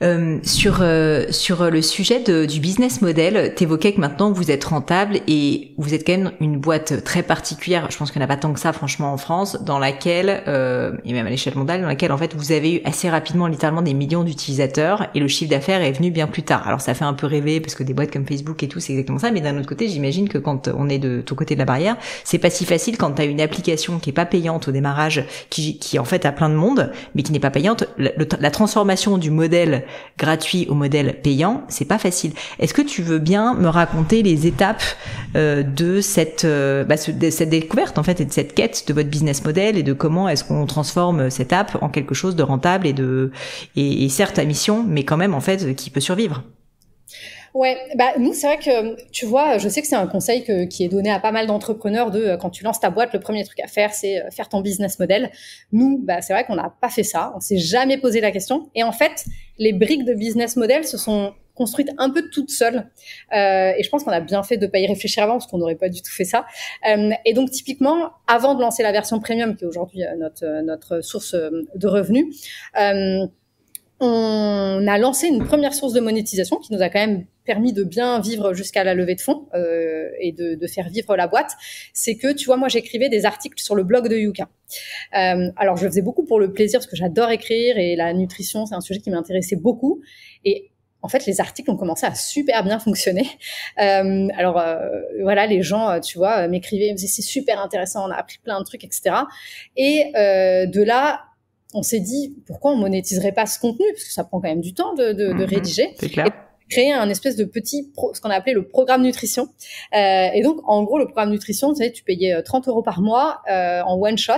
Speaker 1: Sur le sujet du business model, t'évoquais que maintenant vous êtes rentable et vous êtes quand même une boîte très particulière. Je pense qu'il n'y en a pas tant que ça, franchement, en France, dans laquelle et même à l'échelle mondiale, dans laquelle en fait vous avez eu assez rapidement, littéralement, des millions d'utilisateurs et le chiffre d'affaires est venu bien plus tard. Alors ça fait un peu rêver parce que des boîtes comme Facebook et tout, c'est exactement ça. Mais d'un autre côté, j'imagine que quand on est de ton côté de la barrière, c'est pas si facile quand t'as une application qui est pas payante au démarrage, qui en fait a plein de monde, mais qui n'est pas payante. La transformation du modèle gratuit au modèle payant, c'est pas facile. Est-ce que tu veux bien me raconter les étapes de cette découverte en fait et de cette quête de votre business model et de comment est-ce qu'on transforme cette app en quelque chose de rentable et certes à mission, mais quand même en fait qui peut survivre?
Speaker 2: Ouais, bah nous c'est vrai que tu vois, je sais que c'est un conseil qui est donné à pas mal d'entrepreneurs de quand tu lances ta boîte, le premier truc à faire c'est faire ton business model. Nous, bah c'est vrai qu'on n'a pas fait ça, on s'est jamais posé la question et en fait, les briques de business model se sont construites un peu toutes seules et je pense qu'on a bien fait de pas y réfléchir avant parce qu'on n'aurait pas du tout fait ça. Et donc typiquement, avant de lancer la version premium qui est aujourd'hui notre source de revenus, on a lancé une première source de monétisation qui nous a quand même permis de bien vivre jusqu'à la levée de fonds et de faire vivre la boîte. C'est que, tu vois, moi, j'écrivais des articles sur le blog de Yuka. Alors, je le faisais beaucoup pour le plaisir parce que j'adore écrire et la nutrition, c'est un sujet qui m'intéressait beaucoup. Et en fait, les articles ont commencé à super bien fonctionner. Voilà, les gens, tu vois, m'écrivaient, ils me disaient, c'est super intéressant, on a appris plein de trucs, etc. Et de là, on s'est dit, pourquoi on monétiserait pas ce contenu? Parce que ça prend quand même du temps de rédiger.
Speaker 1: C'est clair.
Speaker 2: Et créer un espèce de petit, ce qu'on a appelé le programme nutrition. Et donc, en gros, le programme nutrition, tu sais, tu payais 30 € par mois en one shot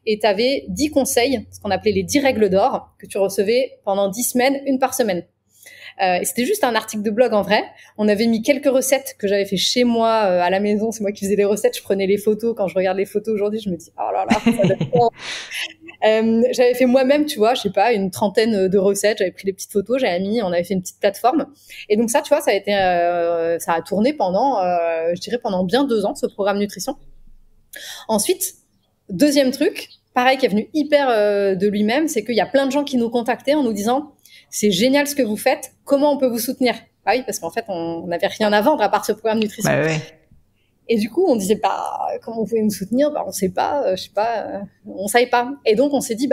Speaker 2: et tu avais 10 conseils, ce qu'on appelait les 10 règles d'or, que tu recevais pendant 10 semaines, une par semaine. Et c'était juste un article de blog en vrai. On avait mis quelques recettes que j'avais fait chez moi à la maison. C'est moi qui faisais les recettes. Je prenais les photos. Quand je regarde les photos aujourd'hui, je me dis, oh là là, ça doit être j'avais fait moi-même, tu vois, je sais pas, une trentaine de recettes. J'avais pris les petites photos, on avait fait une petite plateforme. Et donc ça, tu vois, ça a tourné pendant, je dirais pendant bien 2 ans, ce programme nutrition. Ensuite, deuxième truc, pareil, qui est venu hyper de lui-même, c'est qu'il y a plein de gens qui nous contactaient en nous disant, c'est génial ce que vous faites, comment on peut vous soutenir? Ah oui, parce qu'en fait, on n'avait rien à vendre à part ce programme nutrition.
Speaker 1: Bah ouais.
Speaker 2: Et du coup, on disait, comment vous pouvez me soutenir? On sait pas, on savait pas. Et donc, on s'est dit,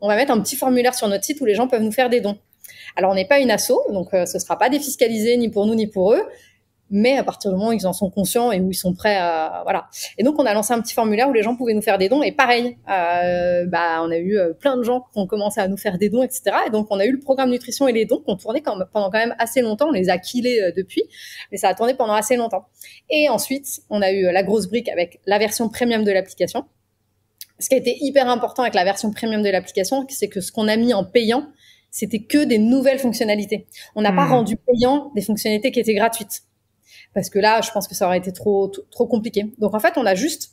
Speaker 2: on va mettre un petit formulaire sur notre site où les gens peuvent nous faire des dons. Alors, on n'est pas une asso, donc ce sera pas défiscalisé ni pour nous ni pour eux. Mais à partir du moment où ils en sont conscients et où ils sont prêts à, voilà. Et donc, on a lancé un petit formulaire où les gens pouvaient nous faire des dons. Et pareil, on a eu plein de gens qui ont commencé à nous faire des dons, etc. Et donc, on a eu le programme nutrition et les dons qui ont tourné pendant quand même assez longtemps. On les a killés depuis, mais ça a tourné pendant assez longtemps. Et ensuite, on a eu la grosse brique avec la version premium de l'application. Ce qui a été hyper important avec la version premium de l'application, c'est que ce qu'on a mis en payant, c'était que des nouvelles fonctionnalités. On n'a pas rendu payant des fonctionnalités qui étaient gratuites. Parce que là, je pense que ça aurait été trop compliqué. Donc, en fait, on a juste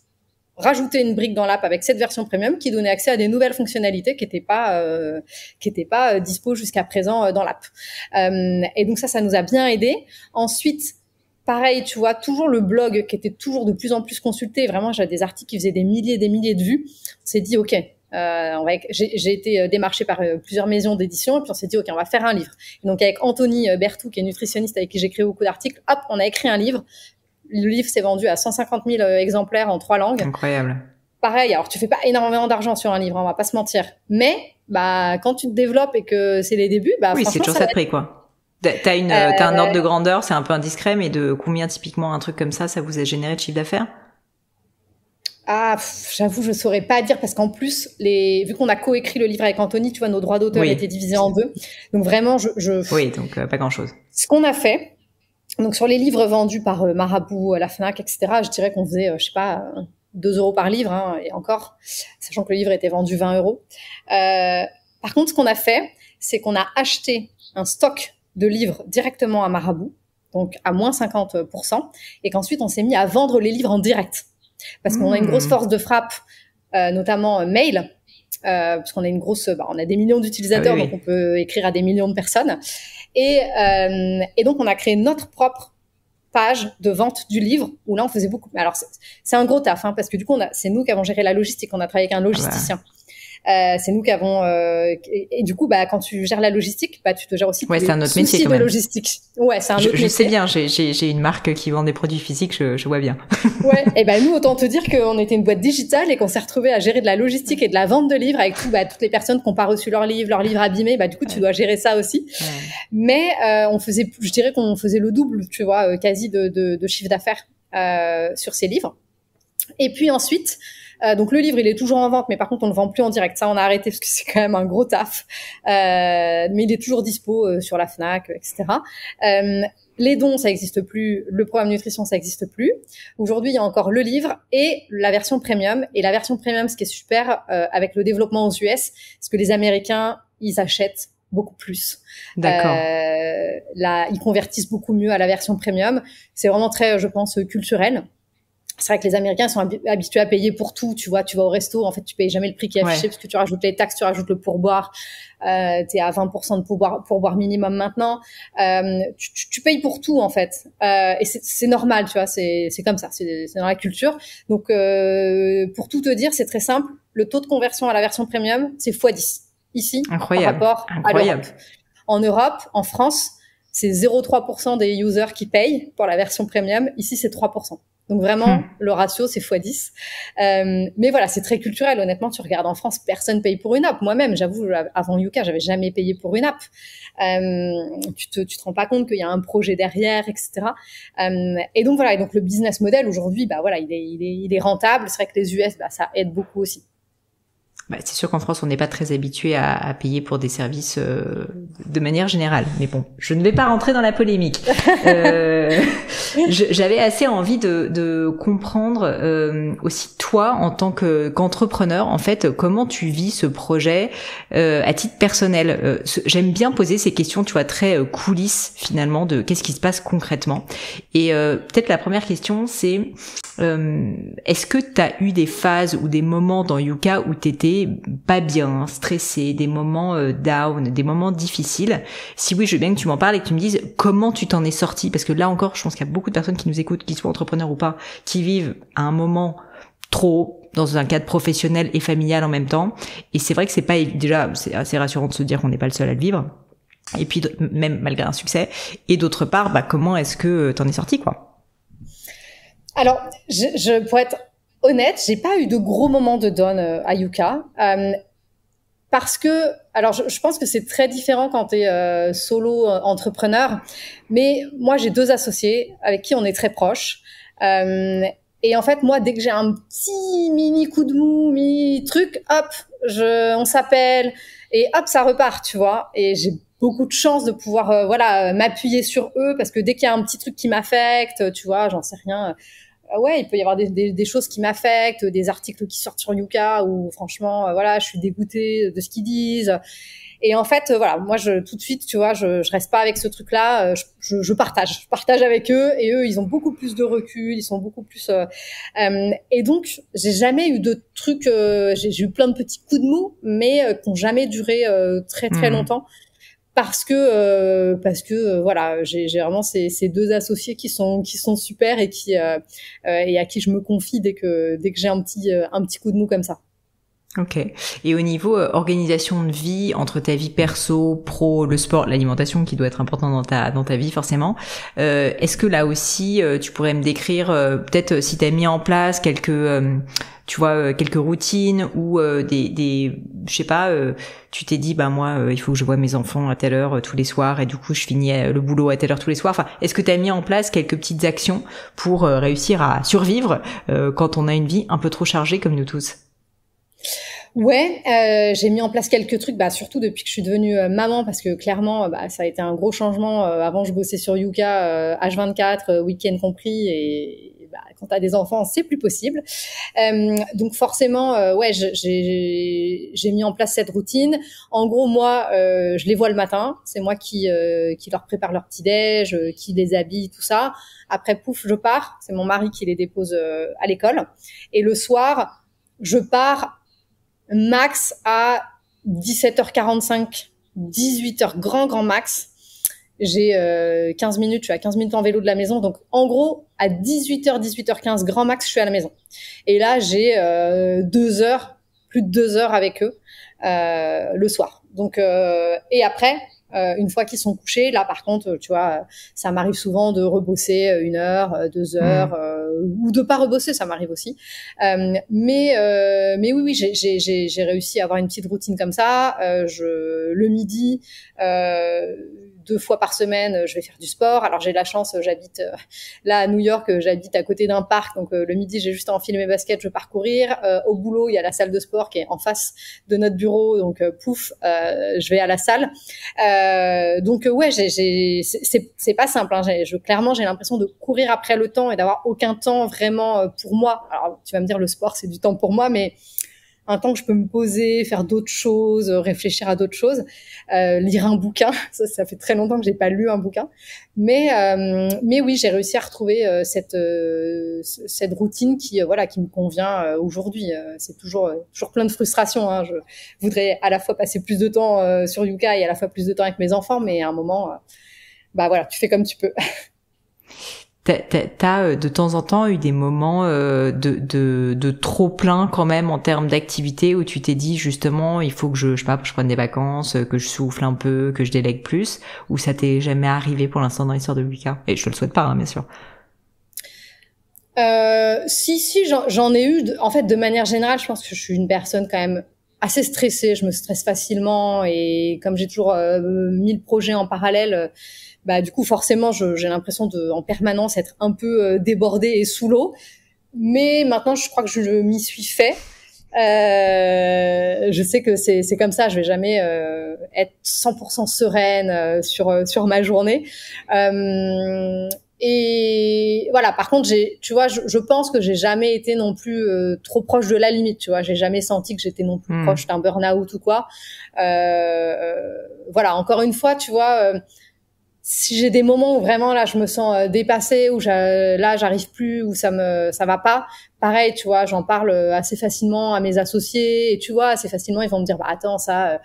Speaker 2: rajouté une brique dans l'app avec cette version premium qui donnait accès à des nouvelles fonctionnalités qui étaient pas dispo jusqu'à présent dans l'app. Et donc, ça nous a bien aidé. Ensuite, pareil, tu vois, toujours le blog qui était toujours de plus en plus consulté. Vraiment, j'avais des articles qui faisaient des milliers et des milliers de vues. On s'est dit, OK, j'ai été démarchée par plusieurs maisons d'édition et puis on s'est dit ok, on va faire un livre. Et donc avec Anthony Berthou qui est nutritionniste avec qui j'ai créé beaucoup d'articles, hop, on a écrit un livre. Le livre s'est vendu à 150 000 exemplaires en 3 langues.
Speaker 1: Incroyable.
Speaker 2: pareil, alors tu fais pas énormément d'argent sur un livre, on va pas se mentir. Mais, quand tu te développes et que c'est les débuts,
Speaker 1: oui, c'est toujours ça de prix, quoi. T'as un ordre de grandeur, c'est un peu indiscret, mais de combien typiquement un truc comme ça vous a généré de chiffre d'affaires?
Speaker 2: J'avoue, je saurais pas dire parce qu'en plus, vu qu'on a coécrit le livre avec Anthony, tu vois, nos droits d'auteur étaient divisés en deux. Donc vraiment,
Speaker 1: oui, donc pas grand-chose.
Speaker 2: Ce qu'on a fait, donc sur les livres vendus par Marabout, la Fnac, etc., je dirais qu'on faisait, 2 euros par livre, hein, et encore, sachant que le livre était vendu 20 euros. Par contre, ce qu'on a fait, c'est qu'on a acheté un stock de livres directement à Marabout, donc à moins 50%, et qu'ensuite on s'est mis à vendre les livres en direct. Parce qu'on a une grosse force de frappe, notamment mail, parce qu'on a on a des millions d'utilisateurs, donc on peut écrire à des millions de personnes. Et donc on a créé notre propre page de vente du livre, où là on faisait beaucoup. Alors c'est un gros taf, hein, parce que du coup c'est nous qui avons géré la logistique, on a travaillé avec un logisticien. C'est nous qui avons et du coup quand tu gères la logistique, tu te gères aussi
Speaker 1: c'est un autre métier quand même.
Speaker 2: De logistique. Ouais, c'est un autre métier.
Speaker 1: Je sais bien, j'ai une marque qui vend des produits physiques, je vois bien.
Speaker 2: Ouais, et nous autant te dire qu'on était une boîte digitale et qu'on s'est retrouvé à gérer de la logistique et de la vente de livres avec toutes les personnes qui n'ont pas reçu leurs livres abîmés, du coup tu dois gérer ça aussi. Ouais. Mais je dirais qu'on faisait le double, tu vois, quasi de chiffre d'affaires sur ces livres. Et puis ensuite, donc le livre il est toujours en vente, mais par contre on le vend plus en direct. Ça on a arrêté parce que c'est quand même un gros taf. Mais il est toujours dispo sur la Fnac, etc. Les dons ça existe plus, le programme nutrition ça existe plus. Aujourd'hui il y a encore le livre et la version premium. Et la version premium, ce qui est super avec le développement aux US, c'est que les Américains ils achètent beaucoup plus.
Speaker 1: D'accord.
Speaker 2: Là ils convertissent beaucoup mieux à la version premium. C'est vraiment très, je pense, culturel. C'est vrai que les Américains sont habitués à payer pour tout, tu vois, tu vas au resto, en fait, tu payes jamais le prix qui est affiché parce que tu rajoutes les taxes, tu rajoutes le pourboire, t'es à 20% de pourboire minimum maintenant, tu payes pour tout, en fait, et c'est normal, tu vois, c'est comme ça, c'est dans la culture. Donc, pour tout te dire, c'est très simple, le taux de conversion à la version premium, c'est x10, ici,
Speaker 1: incroyable.
Speaker 2: Par rapport à l'Europe. En Europe, en France, c'est 0,3% des users qui payent pour la version premium, ici, c'est 3%. Donc vraiment, le ratio, c'est x10. Mais voilà, c'est très culturel. Honnêtement, tu regardes en France, personne paye pour une app. Moi-même, j'avoue, avant Yuka, j'avais jamais payé pour une app. Tu te rends pas compte qu'il y a un projet derrière, etc. Et donc voilà. Et donc le business model aujourd'hui, il est rentable. C'est vrai que les US, ça aide beaucoup aussi.
Speaker 1: C'est sûr qu'en France, on n'est pas très habitué à payer pour des services de manière générale. Mais bon, je ne vais pas rentrer dans la polémique. J'avais assez envie de comprendre aussi toi, en tant qu'entrepreneur, en fait, comment tu vis ce projet à titre personnel. J'aime bien poser ces questions, tu vois, très coulisses finalement de qu'est-ce qui se passe concrètement. Et peut-être la première question, c'est est-ce que tu as eu des phases ou des moments dans Yuka où t'étais pas bien, stressé, des moments down, des moments difficiles? Si oui, je veux bien que tu m'en parles et que tu me dises comment tu t'en es sorti, parce que là encore, je pense qu'il y a beaucoup de personnes qui nous écoutent, qui soient entrepreneurs ou pas, qui vivent à un moment trop dans un cadre professionnel et familial en même temps. Et c'est vrai que c'est assez rassurant de se dire qu'on n'est pas le seul à le vivre. Et puis même malgré un succès. Et d'autre part, comment est-ce que t'en es sorti, quoi?
Speaker 2: Alors, pour être honnête, j'ai pas eu de gros moments de down à Yuka. Parce que, alors je pense que c'est très différent quand tu es solo entrepreneur, mais moi j'ai 2 associés avec qui on est très proches. Et en fait, moi, dès que j'ai un petit mini coup de mou, mini truc, hop, on s'appelle et hop, ça repart, tu vois. Et j'ai beaucoup de chance de pouvoir m'appuyer sur eux parce que dès qu'il y a un petit truc qui m'affecte, tu vois, j'en sais rien. Il peut y avoir des choses qui m'affectent, des articles qui sortent sur Yuka où franchement, je suis dégoûtée de ce qu'ils disent. Et en fait, moi, tout de suite, tu vois, je reste pas avec ce truc-là. Je partage avec eux, et eux, ils ont beaucoup plus de recul, ils sont beaucoup plus. Et donc, j'ai jamais eu de trucs. J'ai eu plein de petits coups de mou, mais qui n'ont jamais duré très très longtemps. Parce que j'ai vraiment ces 2 associés qui sont super et et à qui je me confie dès que j'ai un petit coup de mou comme ça.
Speaker 1: Ok. Et au niveau organisation de vie entre ta vie perso, pro, le sport, l'alimentation qui doit être important dans ta vie forcément. Est-ce que là aussi tu pourrais me décrire peut-être si tu as mis en place quelques tu vois, quelques routines ou je sais pas, tu t'es dit, moi, il faut que je voie mes enfants à telle heure tous les soirs et du coup, je finis le boulot à telle heure tous les soirs. Enfin, est-ce que tu as mis en place quelques petites actions pour réussir à survivre quand on a une vie un peu trop chargée comme nous tous?
Speaker 2: Ouais, j'ai mis en place quelques trucs, surtout depuis que je suis devenue maman, parce que clairement, ça a été un gros changement. Avant, je bossais sur Yuka H24, week-end compris, et quand t'as des enfants, c'est plus possible. Donc forcément, j'ai mis en place cette routine. En gros, moi, je les vois le matin. C'est moi qui leur prépare leur petit-déj, qui les habille, tout ça. Après, pouf, je pars. C'est mon mari qui les dépose à l'école. Et le soir, je pars max à 17h45, 18h, grand max. J'ai 15 minutes, je suis à 15 minutes en vélo de la maison. Donc, en gros, à 18h, 18h15, grand max, je suis à la maison. Et là, j'ai 2 heures, plus de 2 heures avec eux le soir. Donc, et après, une fois qu'ils sont couchés, là, par contre, tu vois, ça m'arrive souvent de rebosser 1 heure, 2 heures, ou de pas rebosser, ça m'arrive aussi. Mais oui, j'ai réussi à avoir une petite routine comme ça. Le midi, 2 fois par semaine, je vais faire du sport. Alors j'ai la chance, j'habite là à New York, j'habite à côté d'un parc, donc le midi j'ai juste à enfiler mes baskets, je pars courir. Au boulot, il y a la salle de sport qui est en face de notre bureau, donc je vais à la salle. Donc ouais, c'est pas simple. Hein. Clairement, j'ai l'impression de courir après le temps et d'avoir aucun temps vraiment pour moi. Alors tu vas me dire, le sport c'est du temps pour moi, mais un temps que je peux me poser, faire d'autres choses, réfléchir à d'autres choses, lire un bouquin. Ça fait très longtemps que j'ai pas lu un bouquin. Mais oui, j'ai réussi à retrouver cette routine qui me convient aujourd'hui. C'est toujours plein de frustration. Hein. Je voudrais à la fois passer plus de temps sur Yuka et à la fois plus de temps avec mes enfants, mais à un moment, tu fais comme tu peux.
Speaker 1: T'as de temps en temps eu des moments de trop plein quand même en termes d'activité où tu t'es dit justement il faut que je prenne des vacances, que je souffle un peu, que je délègue plus, ou ça t'est jamais arrivé pour l'instant dans l'histoire de Yuka? Et je te le souhaite pas, hein, bien sûr.
Speaker 2: Si, j'en ai eu. En fait, de manière générale, je pense que je suis une personne quand même assez stressée. Je me stresse facilement et comme j'ai toujours 1000 projets en parallèle, du coup, forcément, j'ai l'impression de, en permanence, être un peu débordée et sous l'eau. Mais maintenant, je crois que je m'y suis fait. Je sais que c'est comme ça. Je vais jamais être 100% sereine sur ma journée. Et voilà. Par contre, tu vois, je pense que j'ai jamais été non plus trop proche de la limite. Tu vois, j'ai jamais senti que j'étais non plus proche d'un burn-out ou quoi. Voilà. Encore une fois, tu vois. Si j'ai des moments où vraiment là je me sens dépassée, où là j'arrive plus, où ça va pas, pareil, tu vois, j'en parle assez facilement à mes associés, et tu vois, assez facilement ils vont me dire attends, ça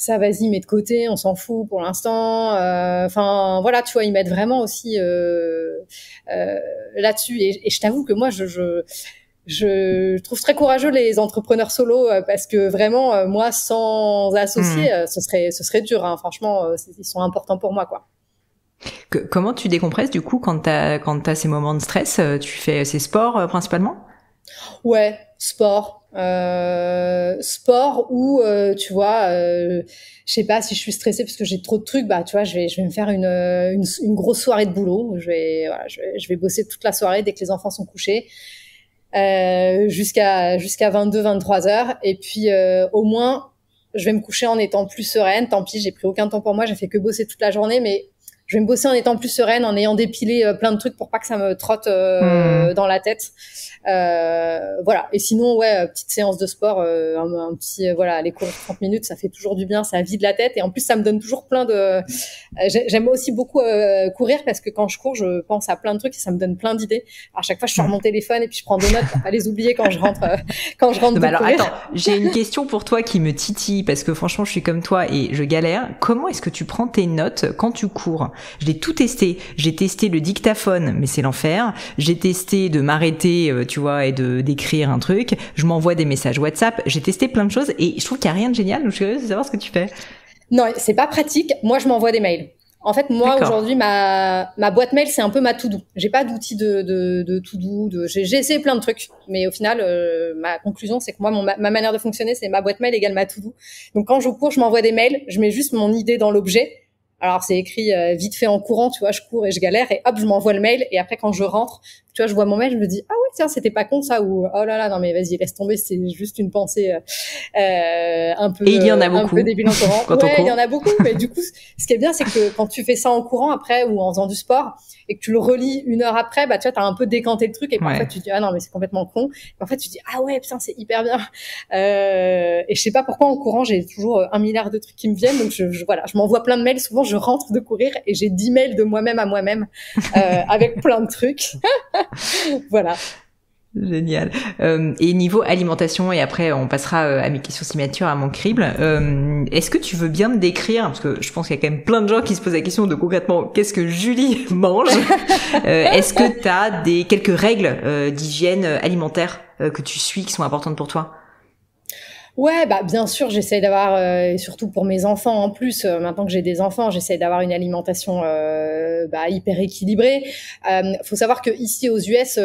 Speaker 2: vas-y, mets de côté, on s'en fout pour l'instant. Enfin voilà, tu vois, ils m'aident vraiment aussi là-dessus, et je t'avoue que moi je trouve très courageux les entrepreneurs solo parce que vraiment moi sans associés ce serait dur, hein. Franchement ils sont importants pour moi, quoi.
Speaker 1: Comment tu décompresses du coup quand t'as ces moments de stress? Tu fais ces sports principalement? Ouais, sport ou tu vois, je sais pas, si je suis stressée parce que j'ai trop de trucs, tu vois, je vais me faire une grosse soirée de boulot. Je vais bosser toute la soirée dès que les enfants sont couchés. Jusqu'à 22-23 heures, et puis au moins je vais me coucher en étant plus sereine. Tant pis, j'ai pris aucun temps pour moi, j'ai fait que bosser toute la journée, mais je vais me bosser en étant plus sereine, en ayant dépilé plein de trucs pour pas que ça me trotte dans la tête. Voilà. Et sinon, ouais, petite séance de sport, un petit, aller courir 30 minutes, ça fait toujours du bien, ça vide la tête. Et en plus, ça me donne toujours plein de... J'aime aussi beaucoup courir parce que quand je cours, je pense à plein de trucs et ça me donne plein d'idées. À chaque fois, je sors mon téléphone et puis je prends des notes pour pas les oublier quand je rentre de alors,
Speaker 2: courir.
Speaker 1: Attends, j'ai une question pour toi qui me titille parce que franchement, je suis comme toi et je galère. Comment est-ce que tu prends tes notes quand tu cours? Je l'ai tout testé. J'ai testé le dictaphone, mais c'est l'enfer. J'ai testé de m'arrêter, tu vois, et d'écrire un truc. Je m'envoie des messages WhatsApp. J'ai testé plein de choses et je trouve qu'il n'y a rien de génial. Donc je suis curieuse de savoir ce que tu fais.
Speaker 2: Non, c'est pas pratique. Moi, je m'envoie des mails. En fait, moi, aujourd'hui, ma boîte mail, c'est un peu ma to-do. J'ai pas d'outil de to-do. J'ai essayé plein de trucs. Mais au final, ma conclusion, c'est que moi, ma manière de fonctionner, c'est ma boîte mail égale ma to-do. Donc, quand je cours, je m'envoie des mails. Je mets juste mon idée dans l'objet. Alors, c'est écrit vite fait en courant, tu vois, je cours et je galère. Et hop, je m'envoie le mail. Et après, quand je rentre, tu vois, je vois mon mail, je me dis, ah ouais, tiens, c'était pas con ça. Ou, oh là là, non mais vas-y, laisse tomber, c'est juste une pensée un peu,
Speaker 1: et il y en a beaucoup.
Speaker 2: Un peu débile en courant.
Speaker 1: Quand
Speaker 2: ouais, il y en a beaucoup. Mais du coup, ce qui est bien, c'est que quand tu fais ça en courant après ou en faisant du sport et que tu le relis 1 heure après, bah tu vois, t'as un peu décanté le truc et parfois tu te dis, ah non mais c'est complètement con. Et en fait, tu te dis, ah ouais, putain, c'est hyper bien. Et je sais pas pourquoi en courant, j'ai toujours 1 milliard de trucs qui me viennent. Donc voilà, je m'envoie plein de mails. Souvent, je rentre de courir et j'ai 10 mails de moi-même à moi-même avec plein de trucs. Voilà.
Speaker 1: Génial. Et niveau alimentation, et après on passera à mes questions signature, à mon crible, est-ce que tu veux bien me décrire, parce que je pense qu'il y a quand même plein de gens qui se posent la question de concrètement qu'est-ce que Julie mange. Est-ce que tu as quelques règles d'hygiène alimentaire que tu suis qui sont importantes pour toi?
Speaker 2: Ouais, bah bien sûr, j'essaie d'avoir, et surtout pour mes enfants en plus, maintenant que j'ai des enfants, j'essaie d'avoir une alimentation hyper équilibrée. Faut savoir que ici aux US,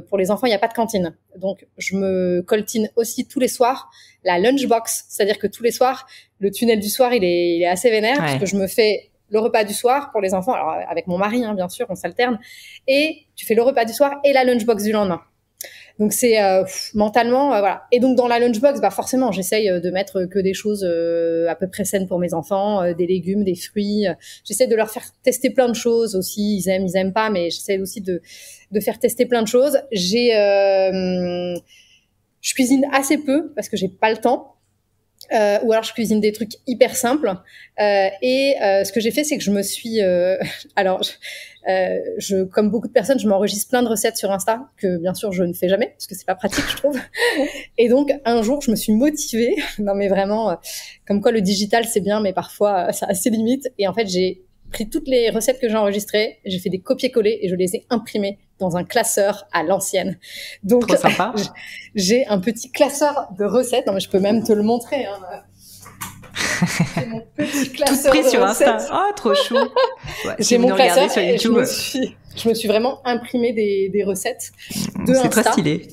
Speaker 2: pour les enfants, il n'y a pas de cantine. Donc je me coltine aussi tous les soirs la lunchbox, c'est-à-dire que tous les soirs, le tunnel du soir, il est assez vénère, parce que je me fais le repas du soir pour les enfants, alors avec mon mari, hein, bien sûr, on s'alterne, et tu fais le repas du soir et la lunchbox du lendemain. Donc c'est mentalement voilà. Et donc dans la lunchbox, bah forcément, j'essaye de mettre que des choses à peu près saines pour mes enfants, des légumes, des fruits. J'essaie de leur faire tester plein de choses aussi. Ils aiment pas, mais j'essaie aussi de faire tester plein de choses. Je cuisine assez peu parce que j'ai pas le temps. Ou alors je cuisine des trucs hyper simples. Ce que j'ai fait, c'est que je me suis comme beaucoup de personnes, je m'enregistre plein de recettes sur Insta que bien sûr je ne fais jamais parce que c'est pas pratique, je trouve. Et donc un jour, je me suis motivée. Non mais vraiment, comme quoi le digital c'est bien, mais parfois ça a ses limites. Et en fait, j'ai pris toutes les recettes que j'ai enregistrées, j'ai fait des copier-coller et je les ai imprimées dans un classeur à l'ancienne. Donc,
Speaker 1: trop sympa.
Speaker 2: J'ai un petit classeur de recettes. Non, mais je peux même te le montrer. Hein. J'ai mon petit classeur
Speaker 1: tout pris
Speaker 2: de
Speaker 1: sur
Speaker 2: recettes.
Speaker 1: Insta. Oh, trop chou. Ouais,
Speaker 2: j'ai mon classeur sur YouTube. Je me suis vraiment imprimé des recettes de Insta.
Speaker 1: C'est très stylé.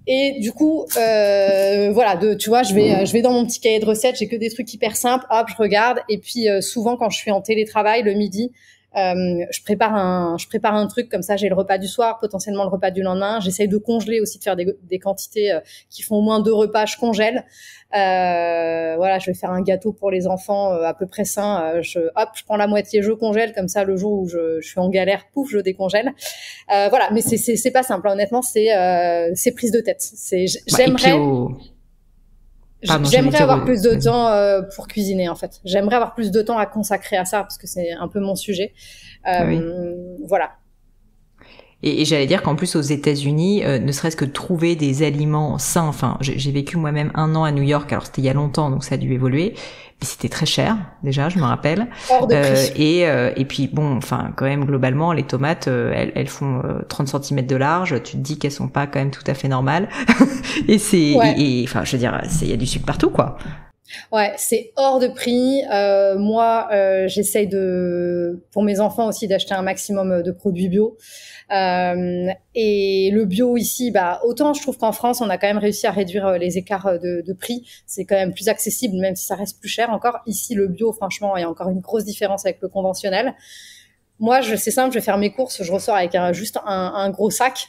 Speaker 2: Et du coup, voilà, tu vois, je vais dans mon petit cahier de recettes, j'ai que des trucs hyper simples, hop, je regarde. Et puis souvent, quand je suis en télétravail le midi, je prépare un truc comme ça. J'ai le repas du soir, potentiellement le repas du lendemain. J'essaye de congeler aussi, de faire des quantités qui font au moins 2 repas. Je congèle. Voilà, je vais faire un gâteau pour les enfants à peu près sain. Je prends la moitié, je congèle comme ça. Le jour où je suis en galère, pouf, je décongèle. Voilà, mais c'est pas simple. Honnêtement, c'est prise de tête. J'aimerais avoir plus de temps pour cuisiner, en fait. J'aimerais avoir plus de temps à consacrer à ça, parce que c'est un peu mon sujet. Voilà.
Speaker 1: Et j'allais dire qu'en plus aux États-Unis, ne serait-ce que trouver des aliments sains. Enfin, j'ai vécu moi-même 1 an à New York. Alors c'était il y a longtemps, donc ça a dû évoluer. Mais c'était très cher, déjà, je me rappelle.
Speaker 2: Hors de prix.
Speaker 1: Et puis bon, enfin, quand même globalement, les tomates, elles font 30 cm de large. Tu te dis qu'elles sont pas quand même tout à fait normales. Et enfin, je veux dire, il y a du sucre partout, quoi.
Speaker 2: Ouais, c'est hors de prix. Moi, j'essaye pour mes enfants aussi, d'acheter un maximum de produits bio. Et le bio ici, bah, autant je trouve qu'en France, on a quand même réussi à réduire les écarts de prix. C'est quand même plus accessible, même si ça reste plus cher encore. Ici, le bio, franchement, il y a encore une grosse différence avec le conventionnel. Moi, c'est simple, je vais faire mes courses, je ressors avec juste un gros sac.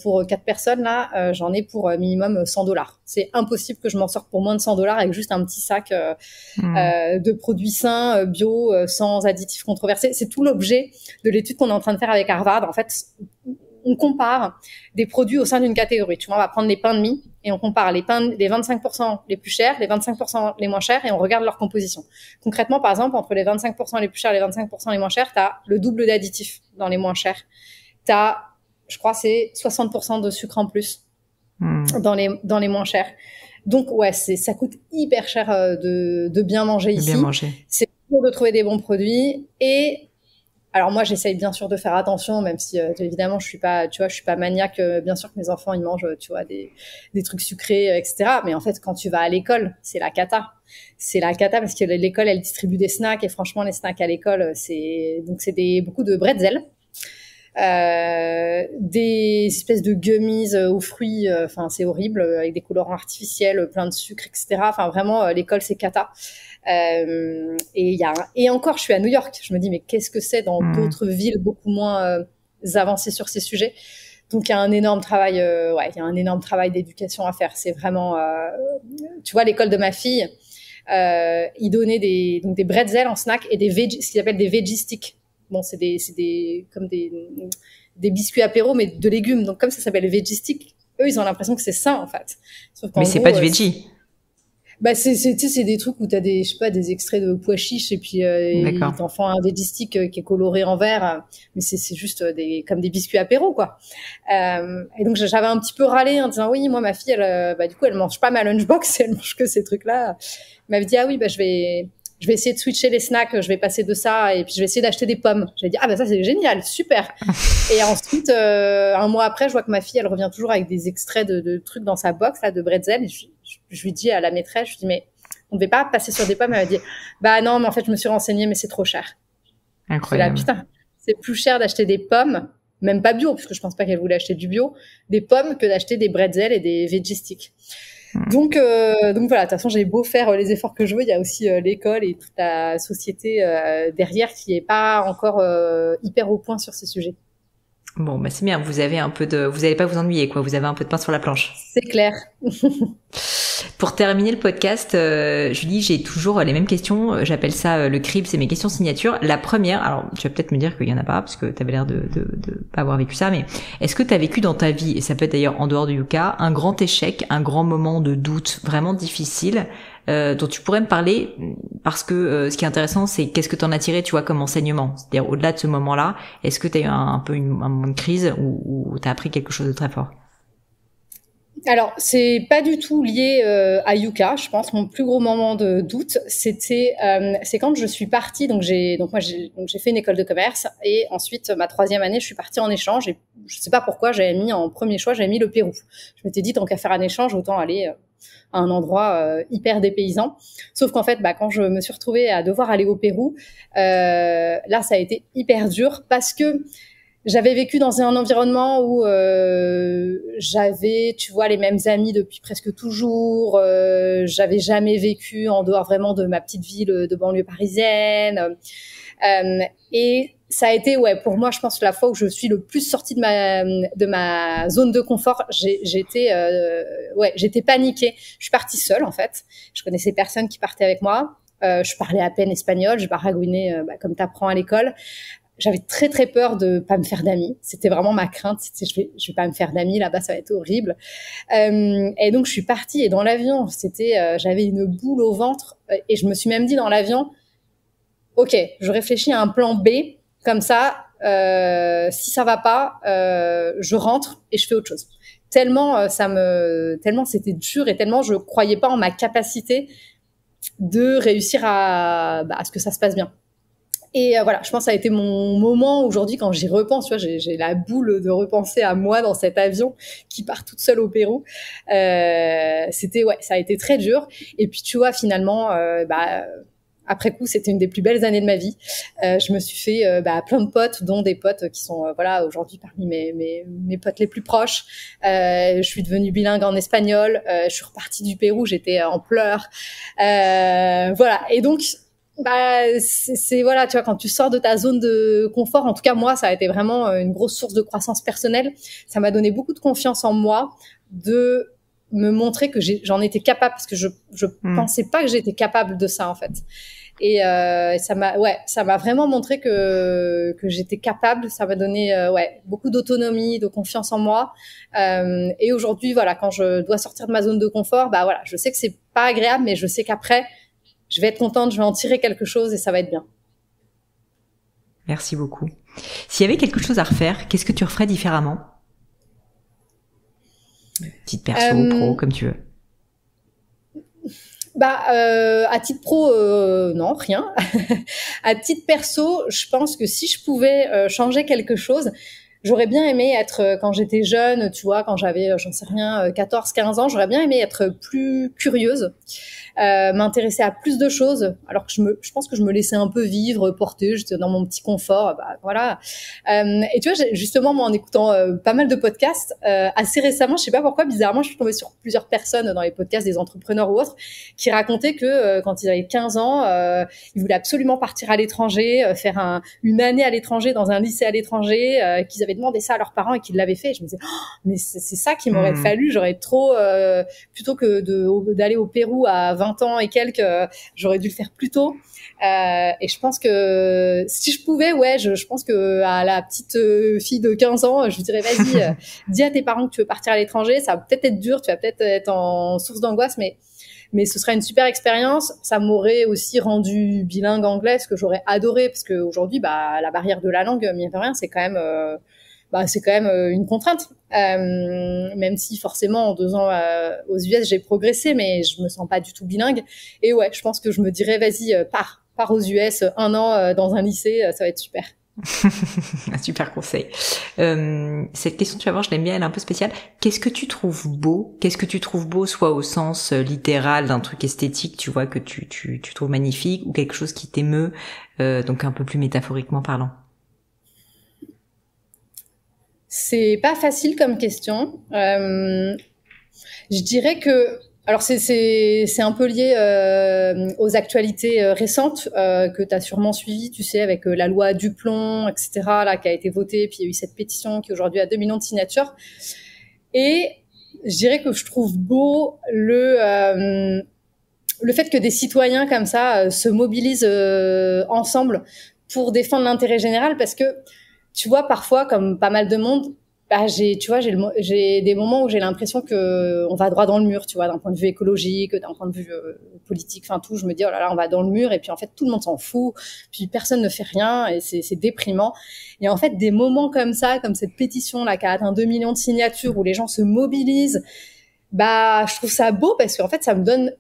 Speaker 2: Pour 4 personnes là, j'en ai pour minimum $100. C'est impossible que je m'en sorte pour moins de $100 avec juste un petit sac de produits sains, bio, sans additifs controversés. C'est tout l'objet de l'étude qu'on est en train de faire avec Harvard. En fait, on compare des produits au sein d'une catégorie. Tu vois, on va prendre les pains de mie et on compare les 25% les plus chers, les 25% les moins chers, et on regarde leur composition. Concrètement, par exemple, entre les 25% les plus chers et les 25% les moins chers, t'as le double d'additifs dans les moins chers. T'as, je crois, c'est 60% de sucre en plus dans les moins chers. Donc ouais, ça coûte hyper cher de bien manger ici.
Speaker 1: Bien manger.
Speaker 2: C'est dur de trouver des bons produits. Et Alors moi, j'essaye bien sûr de faire attention, même si évidemment je suis pas maniaque. Bien sûr que mes enfants ils mangent, tu vois, des trucs sucrés, etc. Mais en fait, quand tu vas à l'école, c'est la cata. C'est la cata parce que l'école elle distribue des snacks et franchement les snacks à l'école c'est beaucoup de bretzels. Des espèces de gummies aux fruits, enfin c'est horrible, avec des colorants artificiels, plein de sucre, etc. Enfin vraiment, l'école c'est cata. Et encore, je suis à New York. Je me dis mais qu'est-ce que c'est dans d'autres villes beaucoup moins avancées sur ces sujets. Donc il y a un énorme travail, il y a un énorme travail d'éducation à faire. C'est vraiment, tu vois, l'école de ma fille, ils donnaient des bretzels en snack et ce qu'ils appellent des veggie sticks. Bon, c'est comme des biscuits apéro, mais de légumes. Donc, comme ça s'appelle veggie stick, eux, ils ont l'impression que c'est sain, en fait.
Speaker 1: Sauf mais c'est pas du veggie.
Speaker 2: Bah, c'est des trucs où t'as des extraits de pois chiches et puis, ils t'en font un veggie stick qui est coloré en vert. Mais c'est juste comme des biscuits apéro, quoi. Et donc, j'avais un petit peu râlé en disant, oui, moi, ma fille, du coup, elle mange pas ma lunchbox, elle mange que ces trucs-là. Elle m'avait dit, ah oui, je vais essayer de switcher les snacks, je vais passer de ça et puis je vais essayer d'acheter des pommes. J'ai dit, ça c'est génial, super. Et ensuite, un mois après, je vois que ma fille, elle revient toujours avec des extraits de trucs dans sa box, là, de bretzel. Et je lui dis à la maîtresse, je lui dis, mais on ne devait pas passer sur des pommes. Elle m'a dit, non, mais en fait, je me suis renseignée, mais c'est trop cher.
Speaker 1: Incroyable.
Speaker 2: Je dis, putain, c'est plus cher d'acheter des pommes, même pas bio, parce que je pense pas qu'elle voulait acheter du bio, des pommes que d'acheter des bretzels et des veggie sticks. Donc voilà, de toute façon, j'ai beau faire les efforts que je veux, il y a aussi l'école et toute la société derrière qui est pas encore hyper au point sur ces sujets.
Speaker 1: Bon, c'est bien, vous allez pas vous ennuyer, quoi. Vous avez un peu de pain sur la planche.
Speaker 2: C'est clair.
Speaker 1: Pour terminer le podcast, Julie, j'ai toujours les mêmes questions. J'appelle ça le crible, c'est mes questions signature. La première, alors tu vas peut-être me dire qu'il y en a pas, parce que tu avais l'air de pas avoir vécu ça, mais est-ce que tu as vécu dans ta vie, et ça peut être d'ailleurs en dehors du Yucca, un grand échec, un grand moment de doute vraiment difficile dont tu pourrais me parler, parce que ce qui est intéressant, c'est qu'est-ce que tu en as tiré, tu vois, comme enseignement. C'est-à-dire au-delà de ce moment-là, est-ce que tu as eu un moment de crise où tu as appris quelque chose de très fort?
Speaker 2: Alors, c'est pas du tout lié à Yucca. Je pense mon plus gros moment de doute, c'est quand je suis partie. Donc j'ai fait une école de commerce et ensuite ma 3e année, je suis partie en échange et je sais pas pourquoi j'avais mis en premier choix, j'avais mis le Pérou. Je m'étais dit tant qu'à faire un échange, autant aller à un endroit hyper dépaysant. Sauf qu'en fait, quand je me suis retrouvée à devoir aller au Pérou, là ça a été hyper dur parce que j'avais vécu dans un environnement où j'avais, tu vois, les mêmes amis depuis presque toujours. J'avais jamais vécu en dehors vraiment de ma petite ville de banlieue parisienne. Et ça a été, pour moi, je pense, la fois où je suis le plus sortie de ma zone de confort. J'étais paniquée. Je suis partie seule, en fait. Je connaissais personne qui partait avec moi. Je parlais à peine espagnol. Je baragouinais comme t'apprends à l'école. J'avais très très peur de pas me faire d'amis. C'était vraiment ma crainte. Je vais pas me faire d'amis là-bas, ça va être horrible. Et donc je suis partie et dans l'avion, j'avais une boule au ventre et je me suis même dit dans l'avion, ok, je réfléchis à un plan B comme ça. Si ça va pas, je rentre et je fais autre chose. Tellement c'était dur et tellement je croyais pas en ma capacité de réussir à ce que ça se passe bien. Et voilà, je pense que ça a été mon moment aujourd'hui quand j'y repense. Tu vois, j'ai la boule de repenser à moi dans cet avion qui part toute seule au Pérou. Ça a été très dur. Et puis tu vois, finalement, après coup, c'était une des plus belles années de ma vie. Je me suis fait plein de potes, dont des potes qui sont aujourd'hui parmi mes potes les plus proches. Je suis devenue bilingue en espagnol. Je suis repartie du Pérou, j'étais en pleurs. Voilà. Et donc c'est voilà, tu vois, quand tu sors de ta zone de confort, en tout cas moi ça a été vraiment une grosse source de croissance personnelle. Ça m'a donné beaucoup de confiance en moi, de me montrer que j'en étais capable, parce que je pensais pas que j'étais capable de ça en fait. Et ça m'a vraiment montré que j'étais capable. Ça m'a donné beaucoup d'autonomie, de confiance en moi. Et aujourd'hui, voilà, quand je dois sortir de ma zone de confort, je sais que c'est pas agréable, mais je sais qu'après je vais être contente, je vais en tirer quelque chose et ça va être bien.
Speaker 1: Merci beaucoup. S'il y avait quelque chose à refaire, qu'est-ce que tu referais différemment? Petite perso, pro, comme tu veux.
Speaker 2: À titre pro, non, rien. À titre perso, je pense que si je pouvais changer quelque chose, j'aurais bien aimé être, quand j'étais jeune, tu vois, quand j'avais, j'en sais rien, 14, 15 ans, j'aurais bien aimé être plus curieuse, m'intéresser à plus de choses, alors que je pense que je me laissais un peu vivre, porter, j'étais dans mon petit confort, voilà. Et tu vois, justement, moi, en écoutant pas mal de podcasts, assez récemment, je sais pas pourquoi, bizarrement, je suis tombée sur plusieurs personnes dans les podcasts des entrepreneurs ou autres, qui racontaient que quand ils avaient 15 ans, ils voulaient absolument partir à l'étranger, faire une année à l'étranger dans un lycée à l'étranger, qu'ils avaient demandé ça à leurs parents et qu'ils l'avaient fait. Et je me disais, mais c'est ça qu'il m'aurait fallu. J'aurais trop, plutôt que d'aller au Pérou à 20 ans et quelques, j'aurais dû le faire plus tôt. Et je pense que si je pouvais, ouais, je pense que à la petite fille de 15 ans, je lui dirais, vas-y, dis à tes parents que tu veux partir à l'étranger. Ça va peut-être être dur, tu vas peut-être être en source d'angoisse, mais ce serait une super expérience. Ça m'aurait aussi rendu bilingue anglais, ce que j'aurais adoré, parce qu'aujourd'hui, la barrière de la langue, mine de rien, c'est quand même, une contrainte. Même si forcément en 2 ans aux US j'ai progressé, mais je me sens pas du tout bilingue. Et ouais, je pense que je me dirais, vas-y, pars aux US 1 an dans un lycée, ça va être super.
Speaker 1: Un super conseil. Cette question, tu vas voir, je l'aime bien, elle est un peu spéciale. Qu'est-ce que tu trouves beau? Qu'est-ce que tu trouves beau, soit au sens littéral d'un truc esthétique, tu vois, que tu trouves magnifique, ou quelque chose qui t'émeut, donc un peu plus métaphoriquement parlant?
Speaker 2: C'est pas facile comme question. Je dirais que, alors c'est un peu lié aux actualités récentes que tu as sûrement suivies, tu sais, avec la loi Duplon, etc., là, qui a été votée, puis il y a eu cette pétition qui aujourd'hui a 2 millions de signatures. Et je dirais que je trouve beau le fait que des citoyens comme ça se mobilisent ensemble pour défendre l'intérêt général, parce que tu vois, parfois, comme pas mal de monde, j'ai des moments où j'ai l'impression que on va droit dans le mur, tu vois, d'un point de vue écologique, d'un point de vue politique, enfin tout. Je me dis, oh là là, on va dans le mur, et puis en fait, tout le monde s'en fout, puis personne ne fait rien, et c'est déprimant. Et en fait, des moments comme ça, comme cette pétition là qui a atteint 2 millions de signatures, où les gens se mobilisent, je trouve ça beau, parce qu'en fait, ça me donne